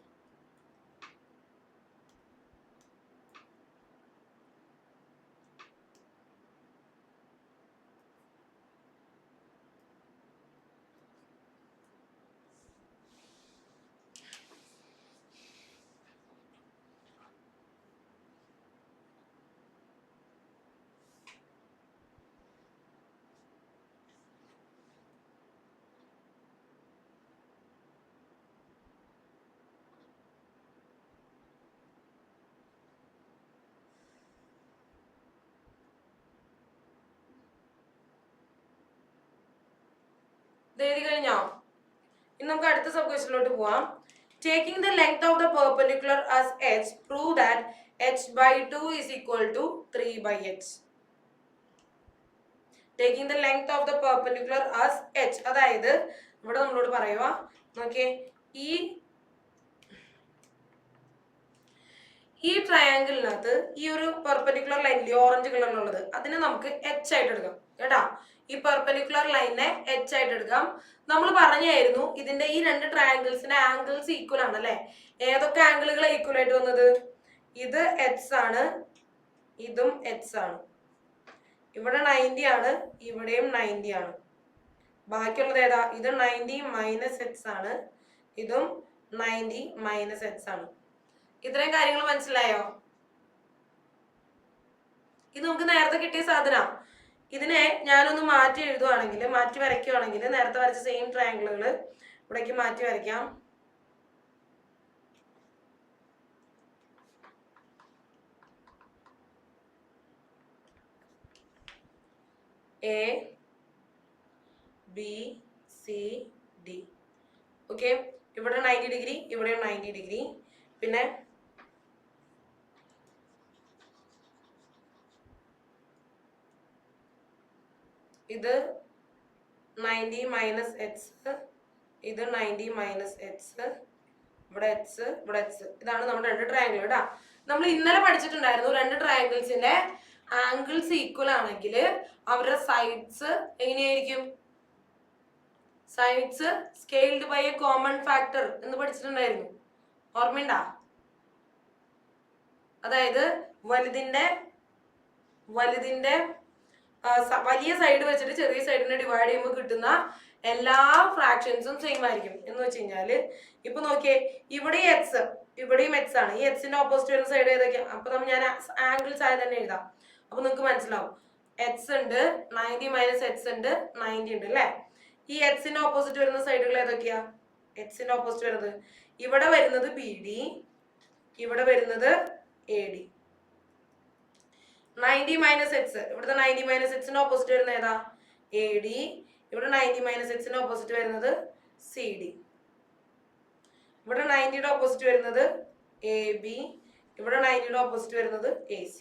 ഇത് എഴുതി കഴിഞ്ഞോ? ഇനി നമുക്ക് അടുത്ത സബ് ക്വസ്റ്റ്യനിലോട്ട് പോവാം. Taking the length of the perpendicular as h, prove that h by 2 is equal to 3 by h. Taking the length of the perpendicular as h, അതായത് ഇവിടെ നമ്മളോട് പറയുക, നോക്കിയേ, ഈ ട്രയാങ്കിളിനകത്ത് ഈ ഒരു പെർപെൻഡിക്കുലർ ലൈനിൽ ഓറഞ്ച് കളറിലുള്ളത് അതിനെ നമുക്ക് എച്ച് ആയിട്ട് എടുക്കാം കേട്ടാ. ഈ പെർപെൻഡിക്കുലർ ലൈനിനെ എച്ച് ആയിട്ട് എടുക്കാം. നമ്മൾ പറഞ്ഞായിരുന്നു ഇതിന്റെ ഈ രണ്ട് ട്രയാങ്കിൾസിന്റെ ആംഗിൾസ് ഈക്വൽ ആണ് അല്ലെ. ഏതൊക്കെ ആംഗിളുകളാണ് ഈക്വൽ ആയിട്ട് വന്നത്? ഇത് എച്ച് ആണ്, ഇതും എച്ച് ആണ്. ഇവിടെ 90 ആണ്, ഇവിടെയും 90 ആണ്. ബാക്കിയുള്ളത് ഏതാ? ഇത് 90 മൈനസ് എച്ച് ആണ്, ഇതും 90 മൈനസ് എച്ച് ആണ്. ഇത്രയും കാര്യങ്ങൾ മനസ്സിലായോ? ഇത് നമുക്ക് നേരത്തെ കിട്ടിയ സാധന. ഇതിനെ ഞാനൊന്ന് മാറ്റി എഴുതുവാണെങ്കിൽ, മാറ്റി വരയ്ക്കുവാണെങ്കിൽ, നേരത്തെ വരച്ച സെയിം ട്രയാങ്കിളുകൾ ഇവിടേക്ക് മാറ്റി വരയ്ക്കാം. A B C D. Okay, ഇവിടെ 90 ഡിഗ്രി, ഇവിടെയും 90 ഡിഗ്രി. പിന്നെ ഇത് 90 മൈനസ് എച്ച്, ഇത് 90 മൈനസ് എച്ച്, ഇവിടെ എച്ച്, ഇവിടെ എച്ച്. ഇതാണ് നമ്മുടെ രണ്ട് ട്രയാങ്കിൾ കേട്ടാ. നമ്മൾ ഇന്നലെ പഠിച്ചിട്ടുണ്ടായിരുന്നു രണ്ട് ട്രയാങ്കിൾസിന്റെ ആംഗിൾസ് ഈക്വൽ ആണെങ്കിൽ അവരുടെ സൈഡ്സ് എങ്ങനെയായിരിക്കും? Sides scaled by a common factor എന്ന് പഠിച്ചിട്ടുണ്ടായിരുന്നു. ഓർമ്മയുണ്ടാ? അതായത് വലുതിന്റെ വലിയ സൈഡ് വെച്ചിട്ട് ചെറിയ സൈഡിനെ ഡിവൈഡ് ചെയ്യുമ്പോൾ കിട്ടുന്ന എല്ലാ ഫ്രാക്ഷൻസും സെയിം ആയിരിക്കും. എന്ന് വെച്ച് കഴിഞ്ഞാല് ഇപ്പൊ നോക്കിയേ, ഇവിടെ എക്സ്, ഇവിടെയും എക്സ് ആണ്. ഈ എക്സിന്റെ ഓപ്പോസിറ്റ് വരുന്ന സൈഡ് ഏതൊക്കെയാ? അപ്പൊ ഞാൻ ആംഗിൾസ് ആയി തന്നെ എഴുതാം. അപ്പൊ നിങ്ങൾക്ക് മനസ്സിലാവും. എക്സ് ഉണ്ട്, 90 മൈനസ് എക്സ് ഉണ്ട്, 90 ഉണ്ട് അല്ലെ. ഈ എക്സിന്റെ ഓപ്പോസിറ്റ് വരുന്ന സൈഡുകൾ ഏതൊക്കെയാ? എക്സിന്റെ ഓപ്പോസിറ്റ് വരുന്നത് ഇവിടെ വരുന്നത് ബി ഡി, ഇവിടെ വരുന്നത് എ ഡി. 90 മൈനസ് എക്സ്, ഇവിടുത്തെ 90 മൈനസ് എക്സിന്റെ ഓപ്പോസിറ്റ് വരുന്നത് ഏതാ? A D. ഇവിടെ 90 മൈനസ് എക്സിന്റെ ഓപ്പോസിറ്റ് വരുന്നത് സി ഡി. ഇവിടെ 90യുടെ ഓപ്പോസിറ്റ് വരുന്നത് എ ബി, ഇവിടെ 90യുടെ ഓപ്പോസിറ്റ് വരുന്നത് എ സി.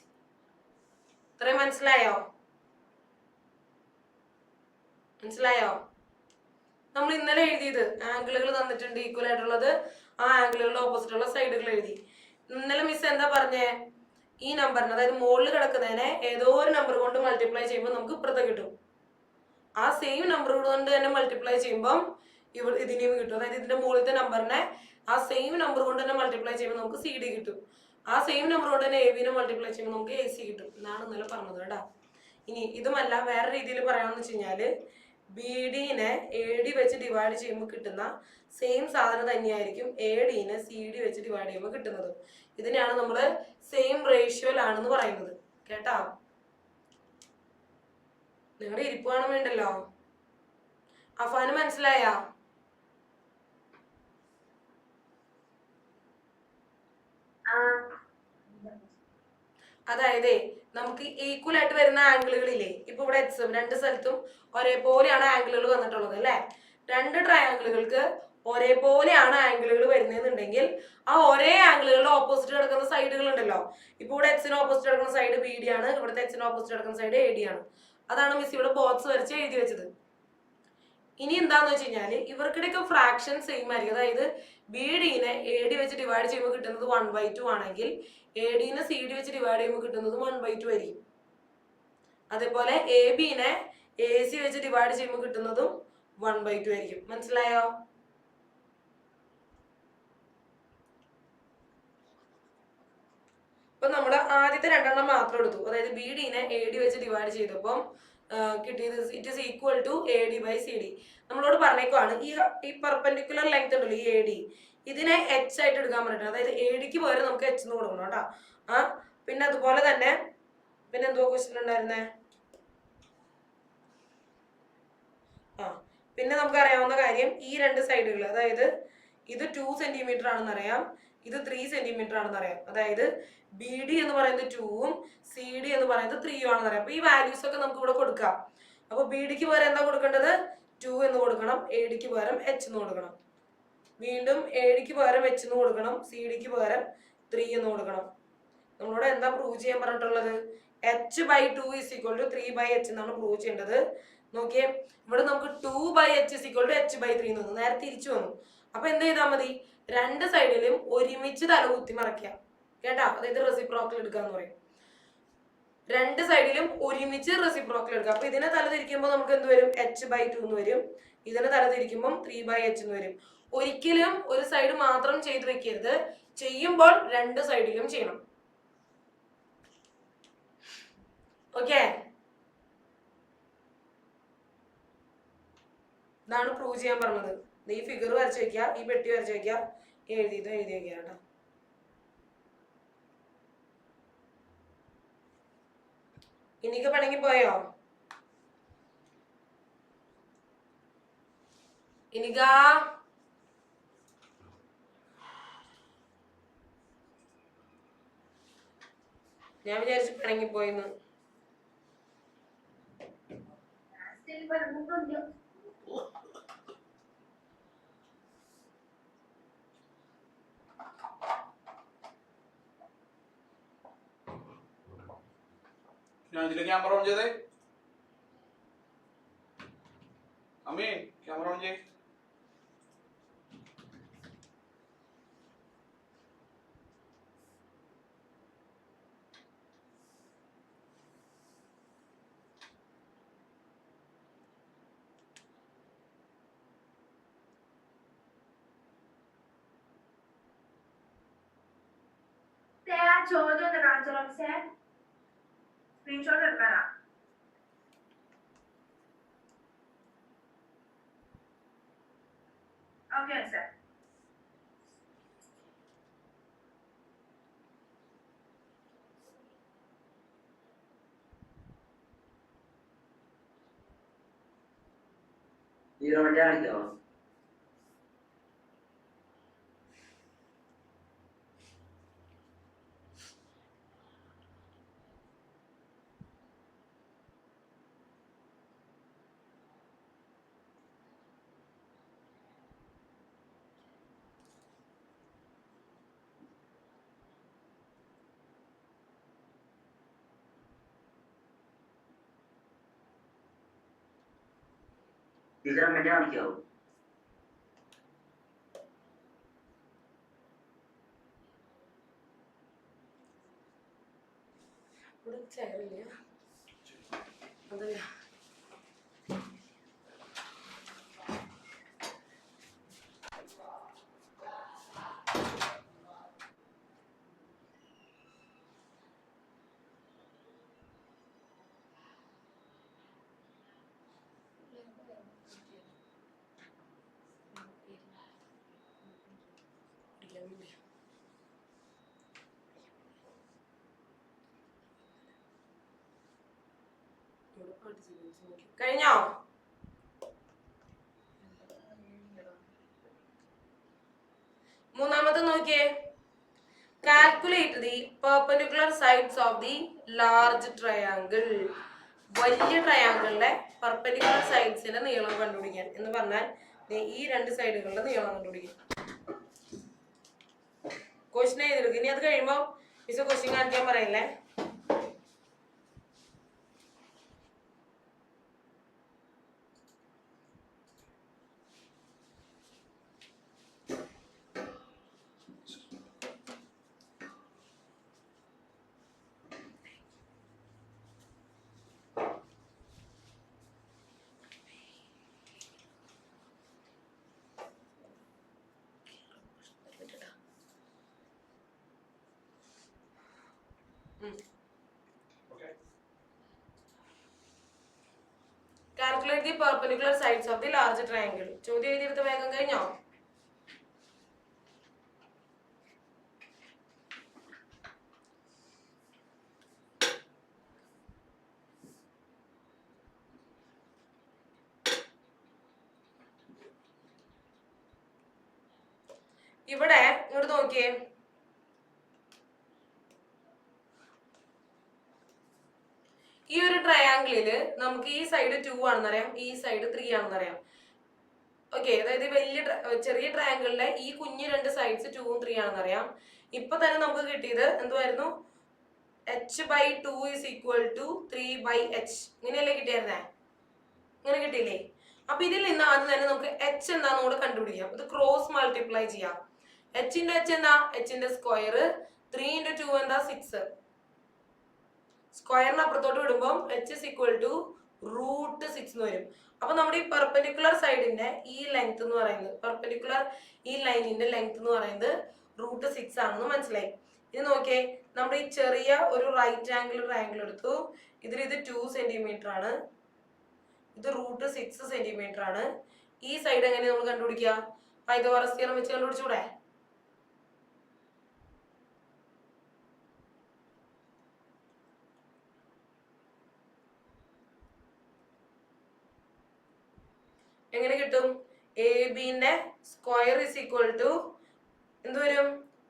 ഇത്രയും മനസ്സിലായോ? മനസ്സിലായോ? നമ്മൾ ഇന്നലെ എഴുതിയത് ആംഗിളുകൾ തന്നിട്ടുണ്ട് ഈക്വൽ ആയിട്ടുള്ളത്, ആ ആംഗിളുകളുടെ ഓപ്പോസിറ്റ് ഉള്ള സൈഡുകൾ എഴുതി. ഇന്നലെ മിസ് എന്താ പറഞ്ഞേ? ഈ നമ്പറിന്, അതായത് മുകളിൽ കിടക്കുന്നതിനെ ഏതോ ഒരു നമ്പർ കൊണ്ട് മൾട്ടിപ്ലൈ ചെയ്യുമ്പോൾ നമുക്ക് ഇപ്പുറത്തെ കിട്ടും. ആ സെയിം നമ്പർ കൊണ്ട് തന്നെ മൾട്ടിപ്ലൈ ചെയ്യുമ്പോൾ ഇതിനെയും കിട്ടും. അതായത് ഇതിന്റെ മുകളിലത്തെ നമ്പറിനെ ആ സെയിം നമ്പർ കൊണ്ട് തന്നെ മൾട്ടിപ്ലൈ ചെയ്യുമ്പോൾ നമുക്ക് സി ഡി കിട്ടും. ആ സെയിം നമ്പർ കൊണ്ട് തന്നെ എ ബിനെ മൾട്ടിപ്ലൈ ചെയ്യുമ്പോൾ നമുക്ക് എ സി കിട്ടും എന്നാണ് ഇന്നലെ പറഞ്ഞത് കേട്ടാ. ഇനി ഇതുമല്ല, വേറെ രീതിയിൽ പറയാമെന്ന് വെച്ച് കഴിഞ്ഞാല് ബി ഡിനെ എ ഡി വെച്ച് ഡിവൈഡ് ചെയ്യുമ്പോൾ കിട്ടുന്ന സെയിം സാധനം തന്നെയായിരിക്കും എ ഡിനെ സി ഡി വെച്ച് ഡിവൈഡ് ചെയ്യുമ്പോൾ കിട്ടുന്നത്. ഇതിനെയാണ് നമ്മൾ സെയിം റേഷ്യോയിലാണെന്ന് പറയുന്നത് കേട്ടാ. നിങ്ങളുടെ ഇരിപ്പ് കാണാൻ വേണ്ടല്ലോ. അഫാന് മനസ്സിലായാ? അതായത് നമുക്ക് ഈക്വൽ ആയിട്ട് വരുന്ന ആംഗിളുകളില്ലേ, ഇപ്പൊ ഇവിടെ എക്സും രണ്ട് സ്ഥലത്തും ഒരേപോലെയാണ് ആംഗിളുകൾ വന്നിട്ടുള്ളത് അല്ലെ. രണ്ട് ട്രയാംഗിളുകൾക്ക് ഒരേപോലെയാണ് ആംഗിളുകൾ വരുന്നതെന്നുണ്ടെങ്കിൽ ആ ഒരേ ആംഗിളുകളുടെ ഓപ്പോസിറ്റ് കിടക്കുന്ന സൈഡുകൾ ഉണ്ടല്ലോ. ഇപ്പൊ ഇവിടെ എക്സിന് ഓപ്പോസിറ്റ് കിടക്കുന്ന സൈഡ് ബി ഡി ആണ്, ഇവിടുത്തെ എക്സിന് ഓപ്പോസിറ്റ് കിടക്കുന്ന സൈഡ് എ ഡി ആണ്. അതാണ് മിസ് ഇവിടെ ബോക്സ് വരച്ച് എഴുതി വെച്ചത്. ഇനി എന്താന്ന് വെച്ച് കഴിഞ്ഞാല് ഇവർക്കിടയൊക്കെ ഫ്രാക്ഷൻ സെയിം ആയിരിക്കും. അതായത് ബി ഡിനെ എ ഡി വെച്ച് ഡിവൈഡ് ചെയ്യുമ്പോൾ കിട്ടുന്നത് 1/2 ആണെങ്കിൽ എ ഡിനെ സി ഡി വെച്ച് ഡിവൈഡ് ചെയ്യുമ്പോൾ കിട്ടുന്നത് 1/2 ആയിരിക്കും. അതേപോലെ എ ബിനെ എ സി വെച്ച് ഡിവൈഡ് ചെയ്യുമ്പോൾ കിട്ടുന്നതും 1/2 ആയിരിക്കും. മനസ്സിലായോ? ഇപ്പൊ നമ്മള് ആദ്യത്തെ രണ്ടെണ്ണം മാത്രം എടുത്തു. അതായത് ബി ഡിനെ എ ഡി വെച്ച് ഡിവൈഡ് ചെയ്തപ്പം കിട്ടിയത് it is equal to A D by C D. നമ്മളോട് പറഞ്ഞേക്കുവാണ് ഈ പെർപെൻഡിക്കുലർ ലെങ്ത് ഉണ്ടല്ലോ, ഈ എ ഡി, ഇതിനെ എച്ച് ആയിട്ട് എടുക്കാൻ പറഞ്ഞിട്ട്. അതായത് എ ഡിക്ക് പകരം നമുക്ക് എച്ച് എന്ന് കൊടുക്കണം കേട്ടോ. പിന്നെ അതുപോലെ തന്നെ പിന്നെ എന്തോ ക്വസ്റ്റ്യൻ ഉണ്ടായിരുന്നേ? പിന്നെ നമുക്ക് അറിയാവുന്ന കാര്യം, ഈ രണ്ട് സൈഡുകൾ, അതായത് ഇത് 2 സെന്റിമീറ്റർ ആണെന്ന് അറിയാം, ഇത് 3 സെന്റിമീറ്റർ ആണെന്ന് അറിയാം. അതായത് ബി ഡി എന്ന് പറയുന്നത് 2ഉം സി ഡി എന്ന് പറയുന്നത് 3ഉം ആണെന്ന് അറിയാം. അപ്പൊ ഈ വാല്യൂസ് ഒക്കെ നമുക്ക് ഇവിടെ കൊടുക്കാം. അപ്പൊ ബി ഡിക്ക് പകരം എന്താ കൊടുക്കേണ്ടത്? 2 എന്ന് കൊടുക്കണം, എ ഡിക്ക് പകരം എച്ച് എന്ന് കൊടുക്കണം. വീണ്ടും എ ഡിക്ക് പകരം എച്ച് എന്ന് കൊടുക്കണം, സി ഡിക്ക് പകരം 3 എന്ന് കൊടുക്കണം. നമ്മളോട് എന്താ പ്രൂവ് ചെയ്യാൻ പറഞ്ഞിട്ടുള്ളത്? h/2 = 3/h എന്നാണ് പ്രൂവ് ചെയ്യേണ്ടത്. നോക്കിയേ, ഇവിടെ നമുക്ക് 2/h = h/3 എന്ന് വന്നു, നേരെ തിരിച്ചു വന്നു. അപ്പൊ എന്ത് ചെയ്താൽ മതി? രണ്ട് സൈഡിലും ഒരുമിച്ച് തലകുത്തി മറയ്ക്കാം കേട്ടാ, അതായത് റെസിപ്രോക്കൽ എടുക്കാന്ന് പറയും. രണ്ട് സൈഡിലും ഒരുമിച്ച് റെസിപ്രോക്കൽ എടുക്കുക. അപ്പൊ ഇതിനെ തല തിരിക്കുമ്പോൾ നമുക്ക് എന്ത് വരും? h/2 എന്ന് വരും. ഇതിനെ തല തിരിക്കുമ്പോൾ 3/h എന്ന് വരും. ഒരിക്കലും ഒരു സൈഡ് മാത്രം ചെയ്ത് വെക്കരുത്, ചെയ്യുമ്പോൾ രണ്ട് സൈഡിലും ചെയ്യണം. ഓക്കെ, ഇതാണ് പ്രൂവ് ചെയ്യാൻ പറഞ്ഞത്. ഈ ഫിഗർ വരച്ച് വെക്കുക, ഈ പെട്ടി വരച്ച് വെക്കുക, എഴുതി വെക്കുക കേട്ടോ. ഇനിക്ക് പണങ്ങി പോയോ? ഇനിക ഞാൻ വിചാരിച്ചു പിണങ്ങിപ്പോയിന്ന്. ഞാൻ ഇതിലെ ക്യാമറ ഓൺ ചെയ്തേ. അമ്മേ ക്യാമറ ഓൺ ചെയ്യ്. ചോദ്യം ഒന്ന് കാണിച്ചോളൂ സാർ, സ്ക്രീൻഷോട്ട് എടുക്കാനാ. Okay sir. കാണിക്കോ? കാണിക്കോ? ഇവിടെ ചെയറില്ല, അതല്ല കഴിഞ്ഞോ? മൂന്നാമത്തെ നോക്കിയേ, calculate the perpendicular sides of the large triangle. വലിയ ട്രയാങ്കിളിന്റെ പെർപെൻഡിക്കുലർ സൈഡ്സിന്റെ നീളം കണ്ടുപിടിക്കാൻ എന്ന് പറഞ്ഞാൽ ഈ രണ്ട് സൈഡുകളുടെ നീളം കണ്ടുപിടിക്കാൻ. ക്വസ്റ്റ്യൻ എഴുതിയെടുക്കും. ഇനി അത് കഴിയുമ്പോൾ മിസ് ക്വസ്റ്റ്യൻ കാണിക്കാൻ പറയില്ലേ. Calculate the perpendicular sides of the large triangle. ചോദ്യം എഴുതിയെടുത്ത് വേഗം കഴിഞ്ഞോ? ഇവിടെ ഇങ്ങോട്ട് നോക്കിയേ, ഈ ഒരു ട്രയാങ്കിളില് നമുക്ക് ഈ സൈഡ് 2 ആണെന്നറിയാം, ഈ സൈഡ് 3 ആണെന്നറിയാം. ഓക്കെ, അതായത് ചെറിയ ട്രയാങ്കിളിലെ ഈ കുഞ്ഞ് രണ്ട് സൈഡ്സ് 2ഉം 3 ആണെന്നറിയാം. ഇപ്പൊ തന്നെ നമുക്ക് കിട്ടിയത് എന്തുവായിരുന്നു? h/2 is equal to 3/h. ഇങ്ങനെയല്ലേ കിട്ടിയായിരുന്നേ? ഇങ്ങനെ കിട്ടിയില്ലേ? അപ്പൊ ഇതിൽ നിന്ന് ആദ്യം തന്നെ നമുക്ക് h എന്താന്ന് കൂടെ കണ്ടുപിടിക്കാം. ഇത് ക്രോസ് മൾട്ടിപ്ലൈ ചെയ്യാം. h ന്റെ h എന്താ? h ന്റെ സ്ക്വയർ. 3 into 2 എന്താ? 6. സ്ക്വയറിന് അപ്പുറത്തോട്ട് വിടുമ്പോൾ h is equal to √6 എന്ന് വരും. അപ്പൊ നമ്മുടെ ഈ പെർപെൻഡിക്കുലർ സൈഡിന്റെ ഈ ലെങ്ത് എന്ന് പറയുന്നത്, പെർപെൻഡിക്കുലർ ഈ ലൈനിന്റെ ലെങ്ത് എന്ന് പറയുന്നത് √6 ആണെന്ന് മനസ്സിലായി. ഇത് നോക്കിയേ, നമ്മുടെ ഈ ചെറിയ ഒരു റൈറ്റ് ആംഗിൾ ട്രയാംഗിൾ എടുത്തു. ഇതിൽ ഇത് 2 സെന്റിമീറ്റർ ആണ്, ഇത് √6 സെന്റിമീറ്റർ ആണ്. ഈ സൈഡ് എങ്ങനെ നമ്മൾ കണ്ടുപിടിക്കുക? പൈതഗോറസ് തിയറം വെച്ച് കണ്ടുപിടിച്ചൂടെ? എങ്ങനെ കിട്ടും? എ ബിന്റെ സ്ക്വയർ ഇസ് ഈക്വൽ ടു എന്ത് വരും?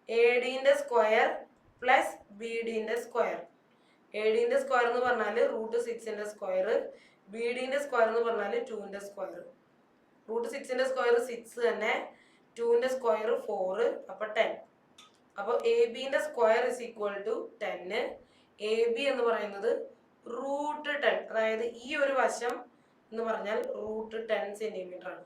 എ ഡിന്റെ സ്ക്വയർ പ്ലസ് ബി ഡിന്റെ സ്ക്വയർ. എ ഡിന്റെ സ്ക്വയർ എന്ന് പറഞ്ഞാൽ √6ന്റെ സ്ക്വയർ, ബി ഡിന്റെ സ്ക്വയർ എന്ന് പറഞ്ഞാൽ 2ന്റെ സ്ക്വയർ. √6ന്റെ സ്ക്വയർ 6 തന്നെ, 2ന്റെ സ്ക്വയർ 4, അപ്പൊ 10. അപ്പൊ എ ബിന്റെ square is equal to 10. A B എന്ന് പറയുന്നത് √10, അതായത് ഈ ഒരു വശം എന്ന് പറഞ്ഞാൽ √10 സെന്റിമീറ്റർ ആണ്.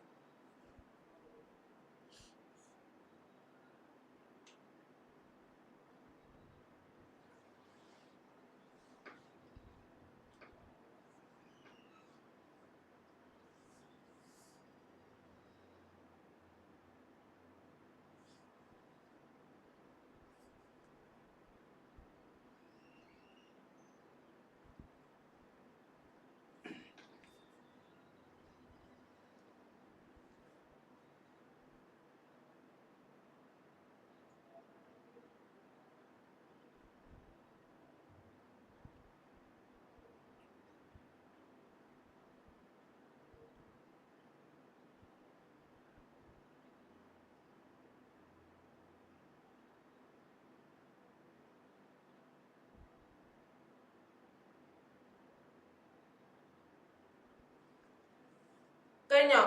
കഴിഞ്ഞോ?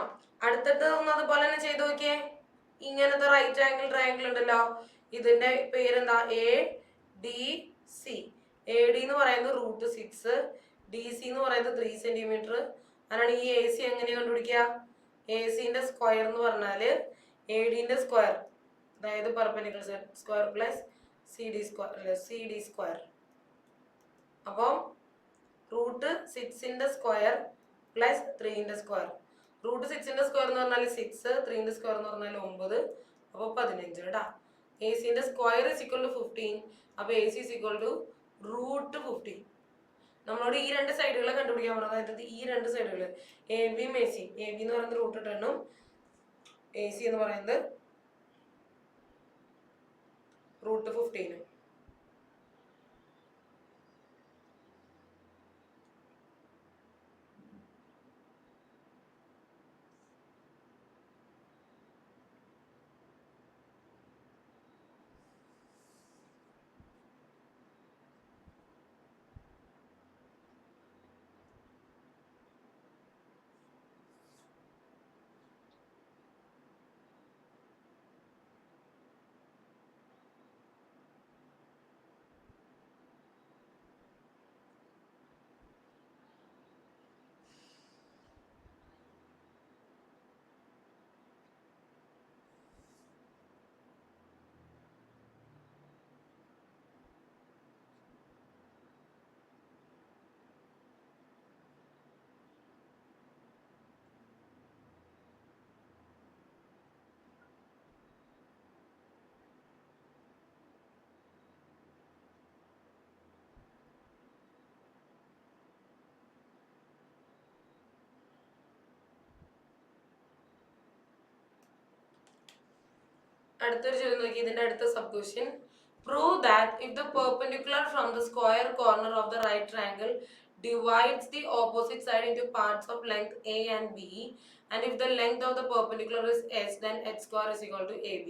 അടുത്തത് ഒന്ന് അതുപോലെ തന്നെ ചെയ്ത് നോക്കിയേ. ഇങ്ങനത്തെ റൈറ്റ് ആംഗിൾ ട്രയാംഗിൾ ഉണ്ടല്ലോ, ഇതിന്റെ പേരെന്താ? A D C. A D എന്ന് പറയുന്നത് √6, ഡി സി എന്ന് പറയുന്നത് 3 സെന്റിമീറ്റർ. അങ്ങനെയാണ് ഈ എ സി എങ്ങനെ കണ്ടുപിടിക്കുക? എ സിന്റെ സ്ക്വയർ എന്ന് പറഞ്ഞാല് എ ഡിന്റെ സ്ക്വയർ, അതായത് perpendicular square plus C D square. അപ്പം √6ന്റെ സ്ക്വയർ പ്ലസ് 3ന്റെ സ്ക്വയർ. √6ന്റെ സ്ക്വയർ എന്ന് പറഞ്ഞാൽ 6, 3ന്റെ സ്ക്വയർ എന്ന് പറഞ്ഞാൽ 9, അപ്പൊ 15 കേട്ടാ. എ സിന്റെ സ്ക്വയർ ഇസ് ഈക്വൽ ടു 15, അപ്പൊ A C is equal to √15. നമ്മളോട് ഈ രണ്ട് സൈഡുകളെ കണ്ടുപിടിക്കാൻ പറഞ്ഞത്, അതായത് ഈ രണ്ട് സൈഡുകൾ എ ബിയും എ സി. എ ബി എന്ന് പറയുന്നത് √10ഉം എ സി എന്ന് പറയുന്നത് √15. അടുത്തൊരു ചോദ്യം നോക്കി, ഇതിന്റെ അടുത്ത sub question. Prove that if the perpendicular from the square corner of the right triangle divides the opposite side into parts of length A and B, and if the length of the perpendicular is h, then h square is equal to AB.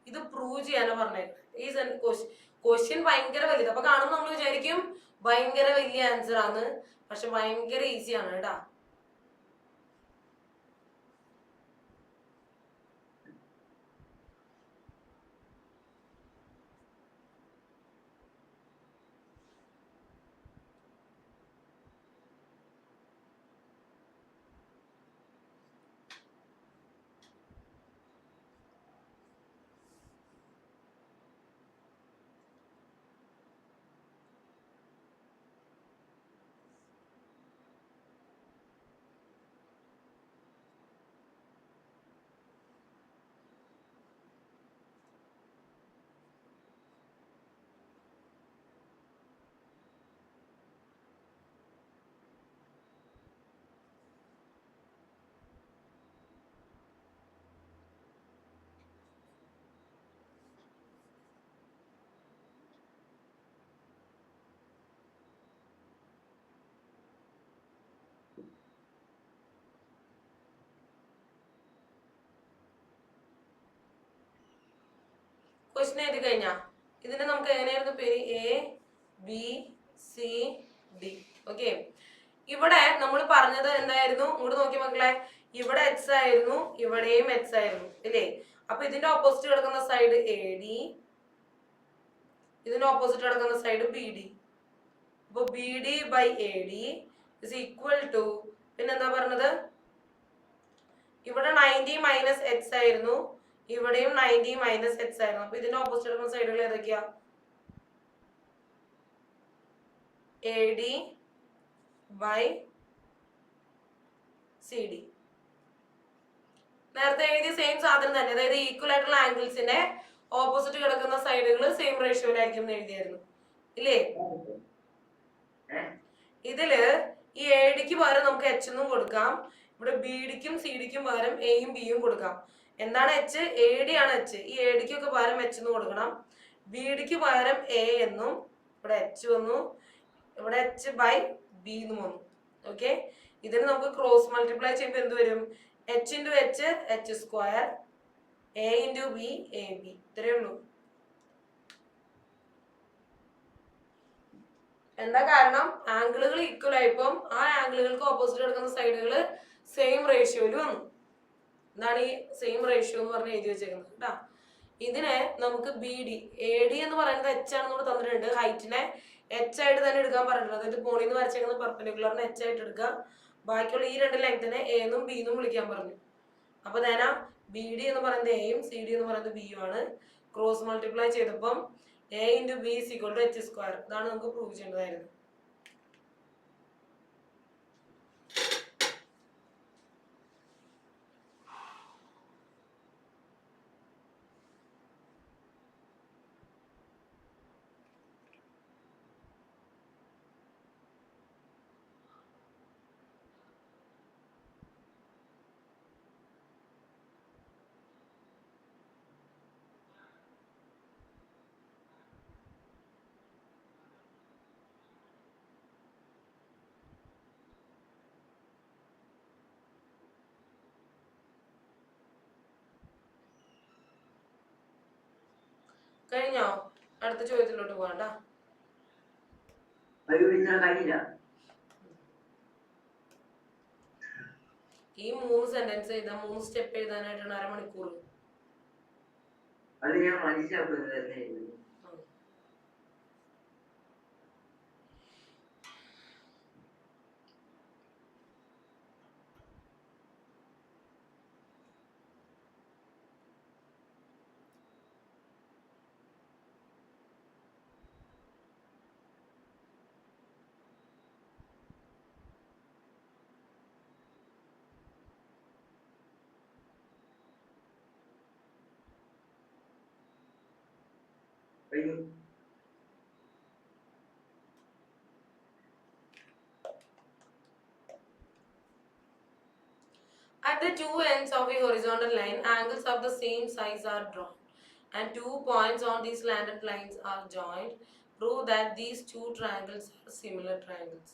ഇത് prove ചെയ്യാനാണ് പറഞ്ഞത്. ഈ question ഭയങ്കര വലുത്. അപ്പൊ കാണുമ്പോൾ നമ്മൾ വിചാരിക്കും ഭയങ്കര വലിയ ആൻസർ ആണ്, പക്ഷെ ഭയങ്കര ഈസി ആണ് കേട്ടാ. ക്വസ്റ്റ്യൻ എഴുതി കഴിഞ്ഞാ ഇതിനെ നമുക്ക് എങ്ങനെയായിരുന്നു പേര്? A B C D. Okay, ഇവിടെ നമ്മൾ പറഞ്ഞത് എന്തായിരുന്നു? ഇങ്ങോട്ട് നോക്കി മക്കളെ, ഇവിടെ എക്സ് ആയിരുന്നു, ഇവിടെയും എക്സ് ആയിരുന്നു ഇല്ലേ? അപ്പൊ ഇതിന്റെ ഓപ്പോസിറ്റ് കിടക്കുന്ന സൈഡ് എ ഡി, ഇതിന്റെ ഓപ്പോസിറ്റ് കിടക്കുന്ന സൈഡ് ബി ഡി. അപ്പൊ B D by A D is equal to, പിന്നെന്താ പറഞ്ഞത്? ഇവിടെ 90 മൈനസ് എക്സ് ആയിരുന്നു, ഇവിടെയും 90 മൈനസ് എക്സ് ആയിരുന്നു. അപ്പൊ ഇതിന്റെ ഓപ്പോസിറ്റ് കിടക്കുന്ന സൈഡുകൾ ഏതൊക്കെയാ? A D by C D. നേരത്തെ എഴുതിയ സെയിം സാധനം തന്നെ, അതായത് ഈക്വൽ ആയിട്ടുള്ള ആംഗിൾസിന്റെ ഓപ്പോസിറ്റ് കിടക്കുന്ന സൈഡുകൾ സെയിം റേഷ്യോയിലായിരിക്കും എന്ന് എഴുതിയായിരുന്നു ഇല്ലേ? ഇതില് ഈ എ ഡിക്ക് പകരം നമുക്ക് എച്ച് എന്നും കൊടുക്കാം, ഇവിടെ ബി ഡിക്കും സി ഡിക്കും പകരം എയും ബിയും കൊടുക്കാം. എന്താണ് എച്ച്? എ ഡി ആണ് എച്ച്. ഈ എ ഡിക്കൊക്കെ പകരം എച്ച് എന്ന് കൊടുക്കണം. ബി ഡിക്ക് പകരം എ എന്നും, ഇവിടെ എച്ച് വന്നു, ഇവിടെ എച്ച് ബൈ ബി എന്നും വന്നു. ഓക്കെ, ഇതിന് നമുക്ക് ക്രോസ് മൾട്ടിപ്ലൈ ചെയ്യുമ്പോൾ എന്ത് വരും? H into H H square, A into B A B. ഇത്രയേ ഉള്ളൂ. എന്താ കാരണം? ആംഗിളുകൾ ഈക്വൽ ആയപ്പം ആ ആംഗിളുകൾക്ക് ഓപ്പോസിറ്റ് കിടക്കുന്ന സൈഡുകൾ സെയിം റേഷ്യോയിൽ വന്നു. എന്താണ് ഈ സെയിം റേഷ്യോ എന്ന് പറഞ്ഞ് എഴുതി വെച്ചേക്കുന്നത് കേട്ടാ. ഇതിനെ നമുക്ക് ബി ഡി, എ ഡി എന്ന് പറയുന്നത് എച്ച് ആണെന്ന് കൂടെ തന്നിട്ടുണ്ട്. ഹൈറ്റിനെ എച്ച് ആയിട്ട് തന്നെ എടുക്കാൻ പറഞ്ഞിട്ടുണ്ട്. അതായത് പോളിൽ നിന്ന് വരച്ചേക്കുന്ന പെർപെൻഡിക്കുലറിനെ എച്ച് ആയിട്ട് എടുക്കുക, ബാക്കിയുള്ള ഈ രണ്ട് ലെങ്തിനെ എ എന്നും ബി എന്നും വിളിക്കാൻ പറഞ്ഞു. അപ്പൊ നേനാ ബി ഡി എന്ന് പറയുന്നത് എയും സി ഡി എന്ന് പറയുന്നത് ബിയും ആണ്. ക്രോസ് മൾട്ടിപ്ലൈ ചെയ്തപ്പം A into B is equal to H square. ഇതാണ് നമുക്ക് പ്രൂവ് ചെയ്യേണ്ടതായിരുന്നു. കഴിഞ്ഞോ? അടുത്ത ചോദ്യത്തിലോട്ട് പോകണ്ട. ഈ 3 സെന്റൻസ് എഴുതാൻ 3 സ്റ്റെപ്പ് എഴുതാനായിട്ടാണ് അരമണിക്കൂർ. At the two ends of a horizontal line, angles of the same size are drawn, and 2 points on these slanted lines are joined. Prove that these two triangles are similar triangles.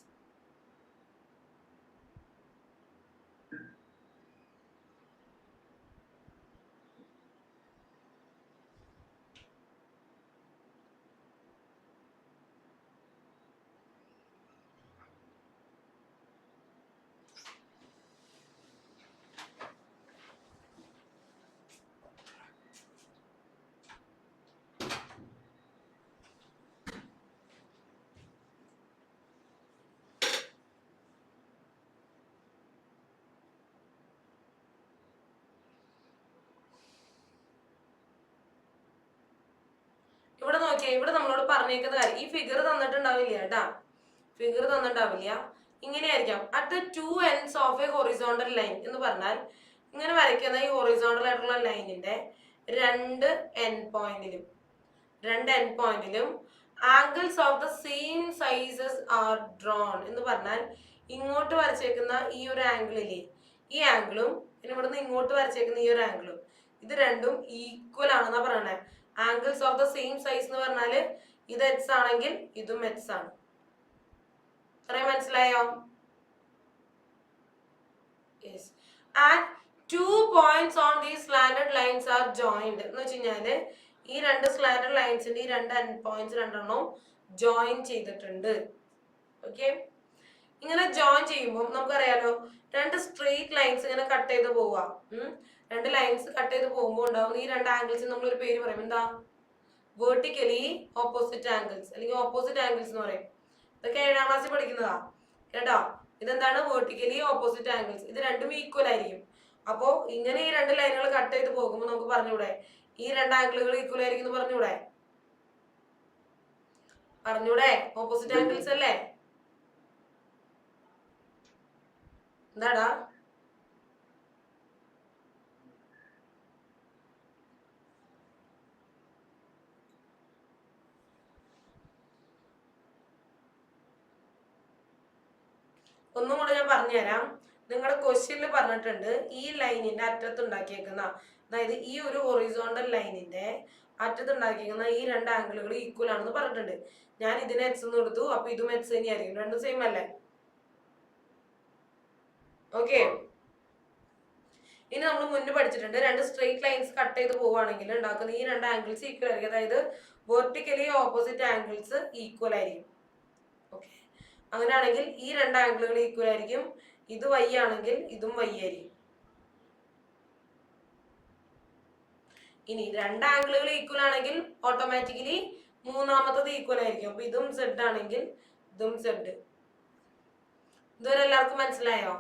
ഇവിടെ നമ്മളോട് പറഞ്ഞേക്കുന്ന കാര്യം ഈ figure തന്നിട്ടുണ്ടാവില്ല കേട്ടാ, figure തന്നിട്ടുണ്ടാവില്ല. ഇങ്ങനെയായിരിക്കാം at the two ends of a horizontal line എന്ന് പറഞ്ഞാൽ ഇങ്ങനെ വരയ്ക്കുന്ന ഈ ഹൊറിസോണ്ടൽ ആയിട്ടുള്ള ലൈനിന്റെ രണ്ട് എൻഡ് പോയിന്റിലും angles of the same sizes are drawn എന്ന് പറഞ്ഞാൽ ഇങ്ങോട്ട് വരച്ചേക്കുന്ന ഈ ഒരു ആംഗിളില്ലേ, ഈ ആംഗിളും പിന്നെ ഇവിടുന്ന് ഇങ്ങോട്ട് വരച്ചേക്കുന്ന ഈ ഒരു ആംഗിളും ഇത് രണ്ടും ഈക്വൽ ആണെന്നാ പറയണേ. Angles of the same size എന്ന് പറഞ്ഞാല് ഇത് എക്സ് ആണെങ്കിൽ ഇതും എക്സ് ആണ്. അത്രയും മനസ്സിലായോ? Yes. And 2 points on these slanted lines are joined എന്ന് വെച്ച് കഴിഞ്ഞാല് ഈ രണ്ട് സ്ലാൻഡഡ് ലൈൻസിന്റെ ഈ രണ്ട് എൻഡ് പോയിന്റ്സ് രണ്ടെണ്ണവും ജോയിൻ ചെയ്തിട്ടുണ്ട്. ഓക്കെ, ഇങ്ങനെ ജോയിൻ ചെയ്യുമ്പോൾ നമുക്കറിയാലോ രണ്ട് സ്ട്രെയിറ്റ് ലൈൻസ് ഇങ്ങനെ കട്ട് ചെയ്ത് പോവാ. രണ്ട് ലൈൻസ് കട്ട് ചെയ്ത് പോകുമ്പോൾ ഉണ്ടാവും ഈ രണ്ട് ആംഗിൾസ് നമ്മൾ ഒരു പേര് പറയും. എന്താ? വെർട്ടിക്കലി ഓപ്പോസിറ്റ് ആംഗിൾസ് അല്ലെങ്കിൽ ഓപ്പോസിറ്റ് ആംഗിൾസ് എന്ന് പറയും. ഇതൊക്കെ 7ാം ക്ലാസ്സിൽ പഠിക്കുന്നതാ കേട്ടോ. ഇതെന്താണ്? Vertically opposite angles. ഇത് രണ്ടും ഈക്വൽ ആയിരിക്കും. അപ്പോ ഇങ്ങനെ ഈ രണ്ട് ലൈനുകൾ കട്ട് ചെയ്ത് പോകുമ്പോൾ നമുക്ക് പറഞ്ഞൂടെ ഈ രണ്ട് ആംഗിളുകൾ ഈക്വൽ ആയിരിക്കും എന്ന് പറഞ്ഞൂടെ? ഓപ്പോസിറ്റ് ആംഗിൾസ് അല്ലേ? എന്താടാ? ഒന്നും കൂടെ ഞാൻ പറഞ്ഞുതരാം. നിങ്ങളുടെ ക്വസ്റ്റ്യനിൽ പറഞ്ഞിട്ടുണ്ട് ഈ ലൈനിന്റെ അറ്റത്ത് ഉണ്ടാക്കിയേക്കുന്ന, അതായത് ഈ ഒരു ഹൊറിസോണ്ടൽ ലൈനിന്റെ അറ്റത്ത് ഉണ്ടാക്കിയേക്കുന്ന ഈ രണ്ട് ആംഗിളുകൾ ഈക്വൽ ആണെന്ന് പറഞ്ഞിട്ടുണ്ട്. ഞാൻ ഇതിനെ എക്സ് എന്ന് എടുത്തു, അപ്പൊ ഇതും എക്സ് തന്നെയായിരിക്കും. രണ്ടും സെയിം അല്ലേ? ഓക്കെ, ഇനി നമ്മൾ മുന്നേ പഠിച്ചിട്ടുണ്ട് രണ്ട് സ്ട്രെയിറ്റ് ലൈൻസ് കട്ട് ചെയ്ത് പോവുകയാണെങ്കിൽ ഉണ്ടാക്കുന്ന ഈ രണ്ട് ആംഗിൾസ് ഈക്വൽ ആയിരിക്കും. അതായത് വെർട്ടിക്കലി ഓപ്പോസിറ്റ് ആംഗിൾസ് ഈക്വൽ ആയിരിക്കും. ഓക്കെ, അങ്ങനെയാണെങ്കിൽ ഈ രണ്ട് ആംഗിളുകൾ ഈക്വൽ ആയിരിക്കും. ഇത് y ആണെങ്കിൽ ഇതും y ആയിരിക്കും. ഇനി രണ്ട് ആംഗിളുകൾ ഈക്വൽ ആണെങ്കിൽ ഓട്ടോമാറ്റിക്കലി മൂന്നാമത്തത് ഈക്വൽ ആയിരിക്കും. അപ്പൊ ഇതും z ആണെങ്കിൽ ഇതും z. ഇതുവരെ എല്ലാവർക്കും മനസ്സിലായോ?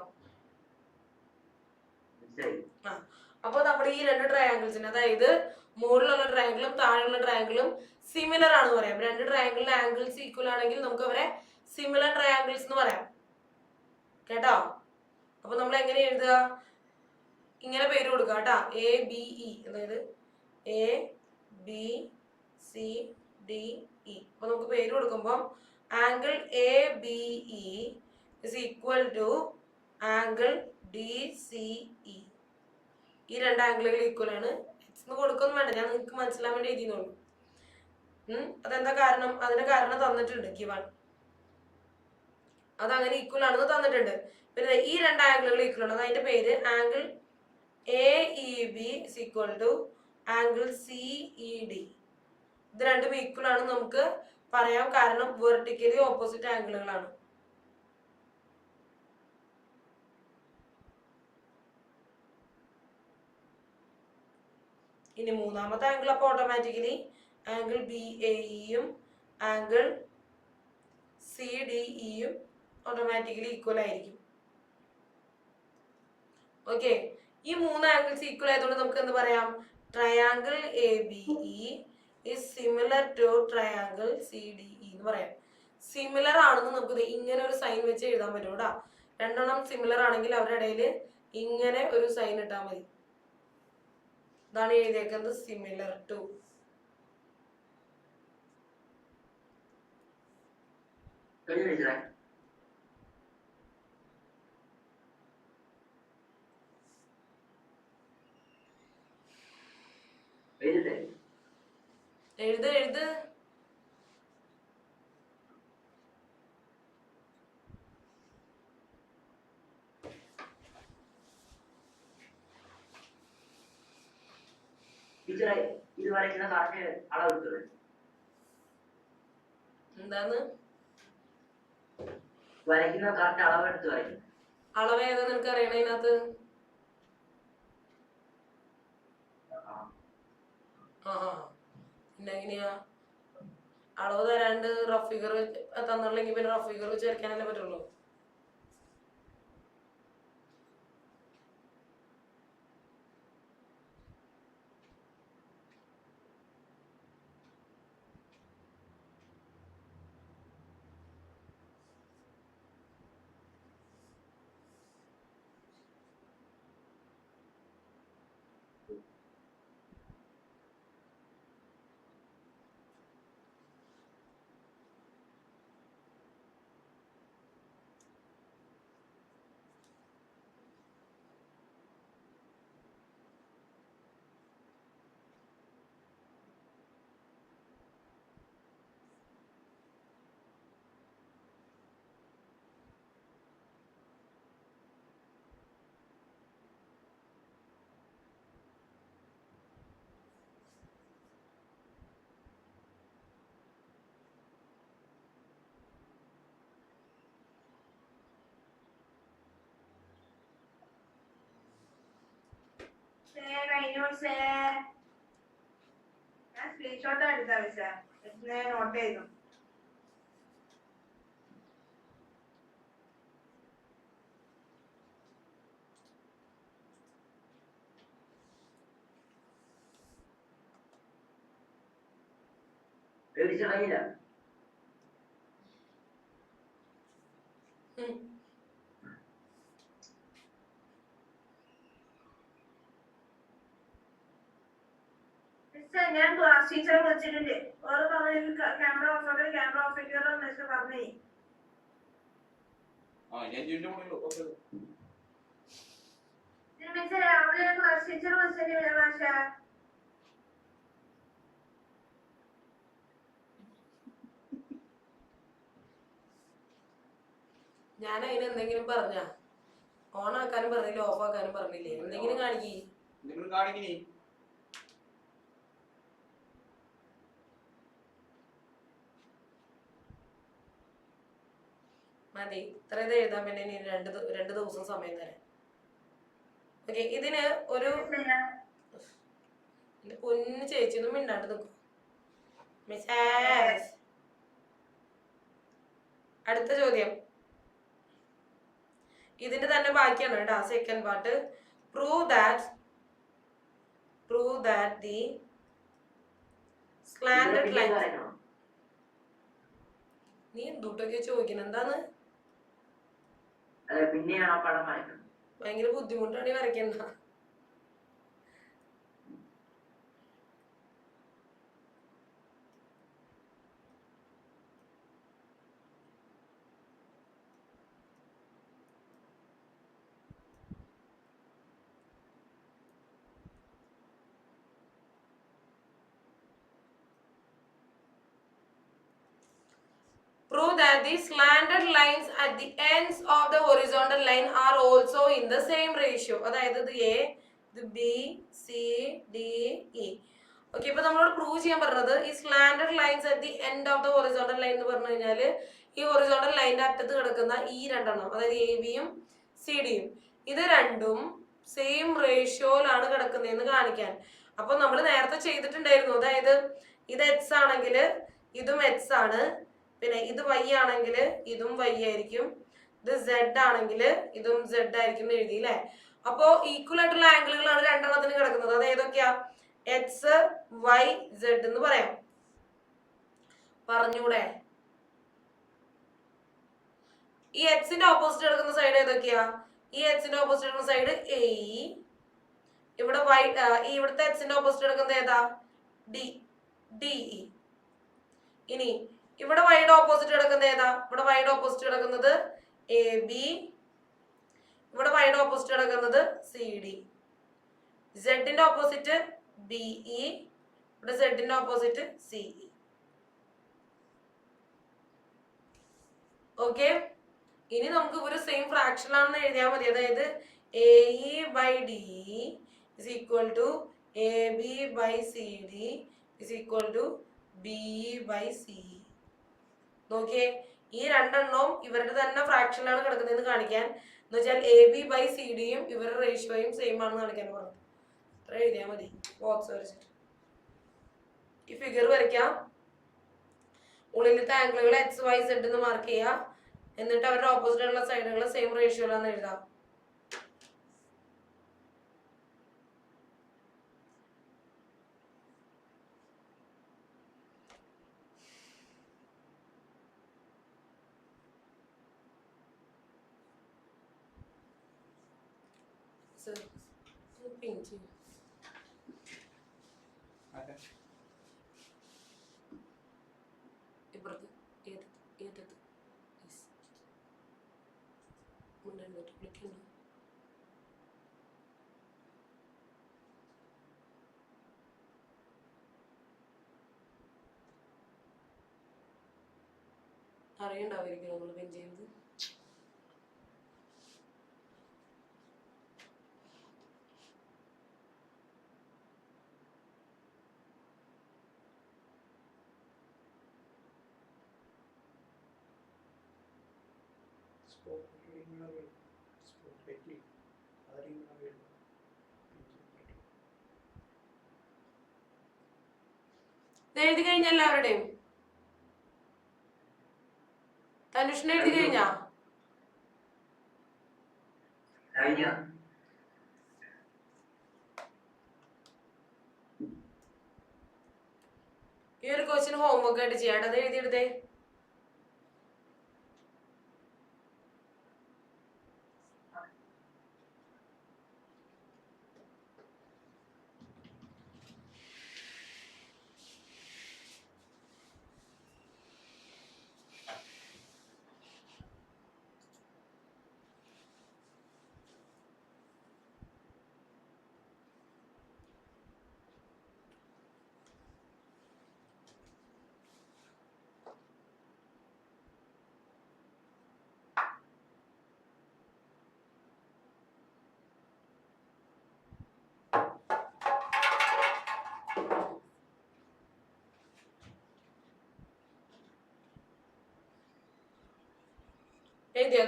ആ, അപ്പൊ നമ്മുടെ ഈ രണ്ട് ട്രയാങ്കിൾസിന്, അതായത് മുകളിലുള്ള ട്രയാങ്കിളും താഴെയുള്ള ട്രയാങ്കിളും സിമിലർ ആണെന്ന് പറയാം. രണ്ട് ട്രയാങ്കിളിന്റെ ആംഗിൾസ് ഈക്വൽ ആണെങ്കിൽ നമുക്ക് അവരെ സിമിലർ ട്രയാങ്കിൾസ് എന്ന് പറയാം കേട്ടോ. അപ്പൊ നമ്മൾ എങ്ങനെ എഴുതുക? ഇങ്ങനെ പേര് കൊടുക്കുക കേട്ടോ. ABE, അതായത് ABCDE. അപ്പൊ നമുക്ക് പേര് കൊടുക്കുമ്പോൾ angle ABE is equal to angle DCE. ഈ രണ്ട് ആംഗിളുകൾ ഈക്വൽ ആണ്. എക്സ് കൊടുക്കൊന്നും വേണ്ട, ഞാൻ നിങ്ങൾക്ക് മനസ്സിലാൻ വേണ്ടി എഴുതിയുള്ളൂ. അതെന്താ കാരണം? അതിന്റെ കാരണം തന്നിട്ടുണ്ട്, ഗിവൺ. അതങ്ങനെ ഈക്വൽ ആണെന്ന് തന്നിട്ടുണ്ട്. പിന്നെ ഈ രണ്ട് ആംഗിളുകൾ ഈക്വൽ ആണ്, അതിന്റെ പേര് angle AEB is equal to angle CED. ഇത് രണ്ടും ഈക്വൽ ആണെന്ന് നമുക്ക് പറയാം, കാരണം വെർട്ടിക്കലി ഓപ്പോസിറ്റ് ആംഗിളുകളാണ്. ഇനി മൂന്നാമത്തെ ആംഗിൾ അപ്പോൾ ഓട്ടോമാറ്റിക്കലി ആംഗിൾ BAEയും ആംഗിൾ CDEയും ഓട്ടോമാറ്റിക്കലി ഈക്വൽ ആയിരിക്കും. ഓക്കെ, ഈ മൂന്ന് ആംഗിൾസ് ഈക്വൽ ആയതുകൊണ്ട് നമുക്ക് എന്ത് പറയാം? Triangle ABE is similar to triangle CDE എന്ന് പറയാം. സിമിലർ ആണെന്ന് നമുക്ക് ഇങ്ങനെ ഒരു സൈൻ വെച്ച് എഴുതാൻ പറ്റും കേട്ടോ. രണ്ടെണ്ണം സിമിലർ ആണെങ്കിൽ അവരുടെ ഇടയിൽ ഇങ്ങനെ ഒരു സൈൻ ഇട്ടാൽ മതി. ഇതാണ് എഴുതിയേക്കുന്നത്, സിമിലർ ടു. എഴുത് എഴുത്. ഇത് വരയ്ക്കുന്ന കറക്റ്റ് അളവ് എന്താന്ന്? വരയ്ക്കുന്ന കറക്റ്റ് അളവ് എടുത്ത് വരയ്ക്കും. അളവ് ഏതാ നിനക്ക് അറിയണ ഇതിനകത്ത്? പിന്നെ എങ്ങനെയാ അളവ് തരാണ്ട് റഫ് ഫിഗർ തന്നില്ലെങ്കിൽ പിന്നെ റഫ് ഫിഗർ വെച്ച് വരയ്ക്കാനല്ലേ പറ്റുള്ളൂ. കഴിഞ്ഞു മിസ്സേ. ഞാൻ സ്ക്രീൻഷോട്ട് എടുത്താ മിസ്സേ. നോട്ട് ചെയ്തു. പേടിച്ചിറങ്ങില്ല. മിസ്സേ ഞാൻ ക്ലാസ് ടീച്ചറെ വിളിച്ചിട്ടുണ്ട്. ഓള് പറഞ്ഞു ക്യാമറ ഓഫ് ആക്കി ക്യാമറ ഓഫ് ആക്കിയാലോ മിസ്സേ പറഞ്ഞേ. ആ ഇനി 5 മിനിറ്റ് കൂടെ ഉള്ളൂ. മിസ്സേ രാവിലെ ക്ലാസ് ടീച്ചർ വിളിച്ചിട്ടുണ്ട് ഭാഷ. ഞാൻ അതിന് എന്തെങ്കിലും പറഞ്ഞ ഓൺ ആക്കാനും പറഞ്ഞില്ല, ഓഫ് ആക്കാനും പറഞ്ഞില്ലേ? എന്തെങ്കിലും കാണിക്കേ. എന്തെങ്കിലും കാണിക്കിനി. മതി, ഇത്രയത് എഴുതാൻ പിന്നെ ഇനി രണ്ട് ദിവസം സമയം തരാം. ഓക്കെ, ഇതിന് ഒരു പൊന്നു ചേച്ചി ഒന്നും മിണ്ടാണ്ട് നിൽക്കും. അടുത്ത ചോദ്യം ഇതിന്റെ തന്നെ ബാക്കിയാണ് കേട്ടോ. Second part. Prove that the slanted line. നീ എന്തുട്ടൊക്കെ ചോദിക്കണം? എന്താന്ന്? അതെ, പിന്നെയാണ് ആ പടം വരയ്ക്കുന്നത്. ഭയങ്കര ബുദ്ധിമുട്ടാണ് ഈ വരയ്ക്കണ്ട. Prove that the slanted lines at the ends of the horizontal line are also in the same ratio. അതായത് ഇത് A, ഇത് B, C, D, E. Okay, ഇപ്പൊ നമ്മളോട് പ്രൂവ് ചെയ്യാൻ പറഞ്ഞത് ഈ slanted lines at the end of the horizontal line എന്ന് പറഞ്ഞു കഴിഞ്ഞാല് ഈ ഹൊറിസോണ്ടൽ ലൈനിന്റെ അറ്റത്ത് കിടക്കുന്ന ഈ രണ്ടെണ്ണം, അതായത് എ ബിയും സി ഡിയും, ഇത് രണ്ടും സെയിം റേഷ്യോയിലാണ് കിടക്കുന്നതെന്ന് കാണിക്കാൻ. അപ്പൊ നമ്മൾ നേരത്തെ ചെയ്തിട്ടുണ്ടായിരുന്നു. അതായത് ഇത് എക്സ് ആണെങ്കിൽ ഇതും എക്സ് ആണ്, പിന്നെ ഇത് വൈ ആണെങ്കിൽ ഇതും വൈ ആയിരിക്കും, ഇത് സെഡ് ആണെങ്കിൽ ഇതും സെഡ് ആയിരിക്കും എന്ന് എഴുതി അല്ലേ? അപ്പോ ഈക്വൽ ആയിട്ടുള്ള ആംഗിളുകളാണ് രണ്ടെണ്ണത്തിന് കിടക്കുന്നത്. അത് ഏതൊക്കെയാ? എക്സ് വൈ സെഡ് എന്ന് പറയാം. പറഞ്ഞൂടെ? ഈ എക്സിന്റെ ഓപ്പോസിറ്റ് കിടക്കുന്ന സൈഡ് ഏതൊക്കെയാ? ഈ എക്സിന്റെ ഓപ്പോസിറ്റ് കിടക്കുന്ന സൈഡ് എ. ഇവിടെ വൈ ഇവിടുത്തെ എക്സിന്റെ ഓപ്പോസിറ്റ് കിടക്കുന്നത് ഏതാ? D, D. ഇനി ഇവിടെ വൈയുടെ ഓപ്പോസിറ്റ് കിടക്കുന്നത് ഏതാ? ഇവിടെ വൈയുടെ ഓപ്പോസിറ്റ് കിടക്കുന്നത് എ ബി, ഇവിടെ വൈയുടെ ഓപ്പോസിറ്റ് കിടക്കുന്നത് സി ഡി. സെഡിന്റെ ഓപ്പോസിറ്റ് ബി ഇ, ഇവിടെ സെഡിന്റെ ഓപ്പോസിറ്റ് സി ഇ. ഓക്കെ, ഇനി നമുക്ക് ഒരു സെയിം ഫ്രാക്ഷൻ ആണെന്ന് എഴുതിയാൽ മതി. അതായത് A E by D is equal to A B by C D is equal to B E by C E. നോക്കിയേ, ഈ രണ്ടെണ്ണവും ഇവരുടെ തന്നെ ഫ്രാക്ഷനിലാണ് കിടക്കുന്നതെന്ന് കാണിക്കാൻ. എന്ന് വെച്ചാൽ എ ബി ബൈ സി ഡിയും ഇവരുടെ റേഷ്യോയും സെയിം ആണെന്ന് കാണിക്കാൻ പറഞ്ഞു. ഇത്ര എഴുതിയാൽ മതി. ബോക്സ് വരച്ചിട്ട് ഈ ഫിഗർ വരയ്ക്കാം. ഉള്ളിലത്തെ ആംഗിളുകൾ എക്സ് വൈ സെഡ് എന്ന് മാർക്ക് ചെയ്യുക. എന്നിട്ട് അവരുടെ ഓപ്പോസിറ്റ് ഉള്ള സൈഡുകൾ സെയിം റേഷ്യോയിലാന്ന് എഴുതാം. pinch. ഇപ്പുറത്ത് ഏതത് വിളിക്കുന്നു. അറിയണ്ടാവുമായിരിക്കും നമ്മൾ പിൻ ചെയ്യുന്നത്. ഇത് എഴുതി കഴിഞ്ഞ എല്ലാവരുടെയും തനുഷിനെ എഴുതി കഴിഞ്ഞാ കഴിഞ്ഞ ഈ ഒരു ക്വസ്റ്റ്യൻ ഹോംവർക്ക് ആയിട്ട് ചെയ്യാം. അത് എഴുതിയെടുത്തേ.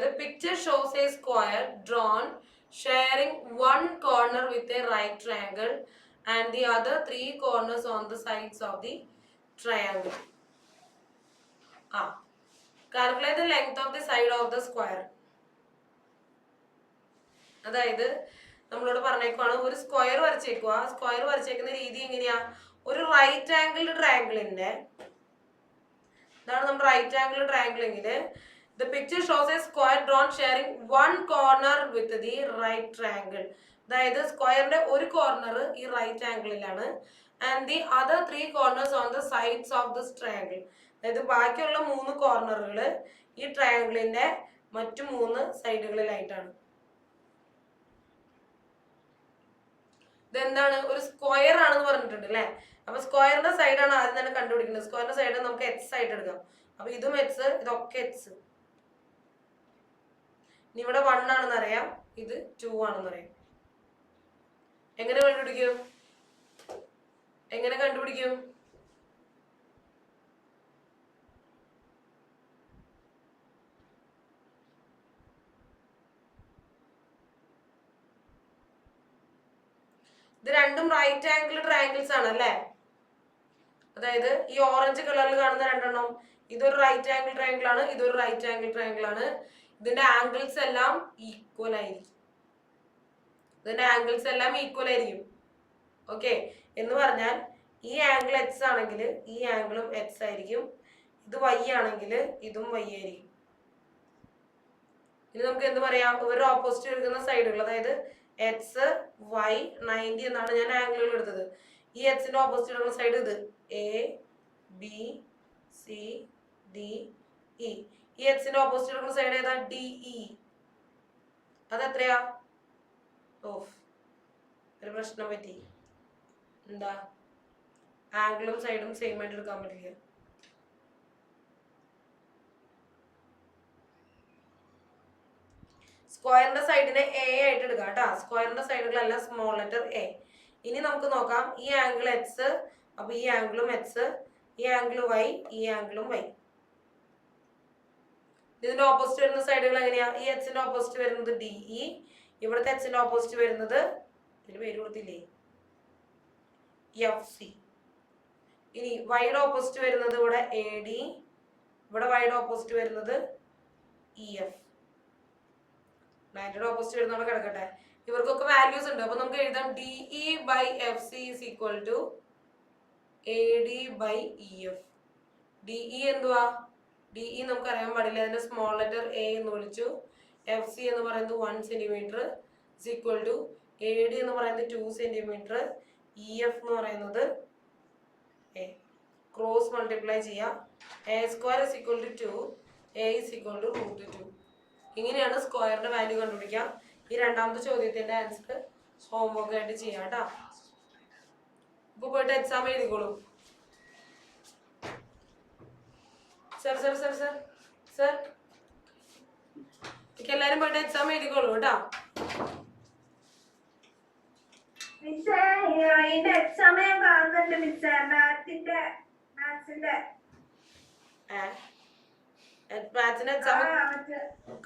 The picture shows a square drawn sharing one corner with a right triangle and the other three corners on the sides of the triangle. Calculate the length of the side of the square. അതായത് നമ്മളോട് പറഞ്ഞേക്കുവാണ് ഒരു square വരച്ചേക്കുക. Square വരച്ചേക്കുന്ന രീതി എങ്ങനെയാ? ഒരു right angle ട്രയാങ്കിളിന്റെ ഇതാണ് നമ്മുടെ right angle triangle എങ്കിൽ the picture shows a square drawn sharing one corner with the right triangle. അതായത് സ്ക്വയറിന്റെ ഒരു കോർണർ ഈ right ആംഗിളിലാണ് and the other three corners on the sides of this triangle. അതായത് ബാക്കിയുള്ള 3 കോർണറുകൾ ഈ ട്രയാങ്കിളിന്റെ മറ്റു 3 സൈഡുകളിലായിട്ടാണ്. ഇതെന്താണ്? ഒരു സ്ക്വയർ ആണെന്ന് പറഞ്ഞിട്ടുണ്ട് അല്ലെ. അപ്പൊ സ്ക്വയറിന്റെ സൈഡാണ് ആദ്യം തന്നെ കണ്ടുപിടിക്കുന്നത്. സ്ക്വയറിന്റെ സൈഡ് നമുക്ക് എക്സ് ആയിട്ട് എടുക്കാം. അപ്പൊ ഇതും എക്സ്, ഇതൊക്കെ എക്സ്. ഇവിടെ 1 ആണെന്ന് അറിയാം, ഇത് 2 ആണെന്ന് അറിയാം. എങ്ങനെ കണ്ടുപിടിക്കും? ഇത് രണ്ടും റൈറ്റ് ആംഗിൾ ട്രയാങ്കിൾസ് ആണ് അല്ലേ. അതായത് ഈ ഓറഞ്ച് കളറിൽ കാണുന്ന രണ്ടെണ്ണം ഇതൊരു റൈറ്റ് ആംഗിൾ ട്രയാങ്കിൾ ആണ്, ഇതൊരു റൈറ്റ് ആംഗിൾ ട്രയാങ്കിൾ ആണ്. ഇതിന്റെ ആംഗിൾസ് എല്ലാം ഈക്വൽ ആയിരിക്കും. ഓക്കെ, എന്ന് പറഞ്ഞാൽ ഈ ആംഗിൾ എക്സ് ആണെങ്കിൽ ഈ ആംഗിളും എക്സ് ആയിരിക്കും. ഇത് വൈ ആണെങ്കിൽ ഇതും വൈ ആയിരിക്കും. ഇനി നമുക്ക് എന്ത് പറയാം? ഇവരുടെ ഓപ്പോസിറ്റ് എടുക്കുന്ന സൈഡുകൾ, അതായത് എക്സ് വൈ 90 എന്നാണ് ഞാൻ ആംഗിളുകൾ എടുത്തത്. ഈ എക്സിന്റെ ഓപ്പോസിറ്റ് എടുക്കുന്ന സൈഡ് ഇത് A B C D E. ഈ എക്സിന്റെ ഓപ്പോസിറ്റ് എടുക്കുന്ന സൈഡ് ഏതാ? D E. അതെത്രയാ? ഒരു പ്രശ്നം പറ്റി. എന്താ? ആംഗിളും സൈഡും സെയിം ആയിട്ട് എടുക്കാൻ പറ്റില്ല. സ്ക്വയറിന്റെ സൈഡിനെ എ ആയിട്ട് എടുക്കാം കേട്ടോ. സ്ക്വയറിന്റെ സൈഡുകളെല്ലാം സ്മോൾ ലെറ്റർ എ. ഇനി നമുക്ക് നോക്കാം, ഈ ആംഗിൾ എക്സ്, അപ്പൊ ഈ ആംഗിളും എക്സ്, ഈ ആംഗിൾ വൈ, ഈ ആംഗിളും വൈ. ഇതിന്റെ ഓപ്പോസിറ്റ് വരുന്ന സൈഡുകൾ എങ്ങനെയാ? ഈ എക്സിന്റെ ഓപ്പോസിറ്റ് വരുന്നത് ഡി ഇ, ഇവിടുത്തെ എക്സിന്റെ ഓപ്പോസിറ്റ് വരുന്നത്, ഇതിന് പേര് കൊടുത്തില്ലേ, എഫ് സി. ഇനി വൈയുടെ ഓപ്പോസിറ്റ് വരുന്നത് ഇവിടെ എ ഡി, ഇവിടെ വൈയുടെ ഓപ്പോസിറ്റ് വരുന്നത് ഇ എഫ്. 90യുടെ ഓപ്പോസിറ്റ് വരുന്നവിടെ കിടക്കട്ടെ. ഇവർക്കൊക്കെ വാല്യൂസ് ഉണ്ട്. അപ്പൊ നമുക്ക് എഴുതാം D E by F C is equal to A D by E F. D E എന്തുവാ? ഡി ഇ നമുക്ക് അറിയാൻ പാടില്ല, അതിന്റെ സ്മോൾ ലെറ്റർ എ എന്ന് വിളിച്ചു. എഫ് സി എന്ന് പറയുന്നത് 1 centimetre is equal to A D എന്ന് പറയുന്നത് 2 സെന്റിമീറ്റർ, ഇ എഫ് എന്ന് പറയുന്നത് എ. ക്രോസ് മൾട്ടിപ്ലൈ ചെയ്യാം. A square is equal to 2, A is equal to √2. ഇങ്ങനെയാണ് സ്ക്വയറിന്റെ വാല്യൂ കണ്ടുപിടിക്കാം. ഈ രണ്ടാമത്തെ ചോദ്യത്തിന്റെ ആൻസർ ഹോംവർക്ക് ആയിട്ട് ചെയ്യാം കേട്ടോ. ഇപ്പൊ പോയിട്ട് എക്സാം എഴുതിക്കോളൂ. Sir sir sir sir sir എല്ലാരും പോയിട്ട് എക്സാം എഴുതിക്കോളൂ കേട്ടോ. മിസ്സേ, അതിന്റെ എക്സാം ഞാൻ കാണുന്നുണ്ട് മിസ്സേ. മാത്സിന്റെ എക്സാം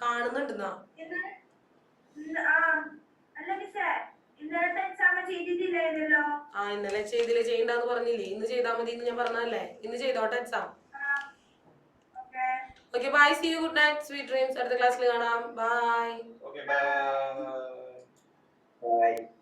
കാണുന്നുണ്ടെന്നാ? അല്ല മിസ്സേ, ഇന്നലത്തെ എക്സാം ചെയ്തിട്ടില്ലായിരുന്നല്ലോ. ആ ഇന്നലെ ചെയ്തില്ലേ, ചെയ്യണ്ടെന്ന് പറഞ്ഞില്ലേ, ഇന്ന് ചെയ്താൽ മതി എന്ന് ഞാൻ പറഞ്ഞല്ലേ. ഇന്ന് ചെയ്തോട്ടെ exam. Okay bye, see you, good night, sweet dreams. അടുത്ത ക്ലാസ്സിൽ കാണാം. ബൈ. Okay bye. Bye.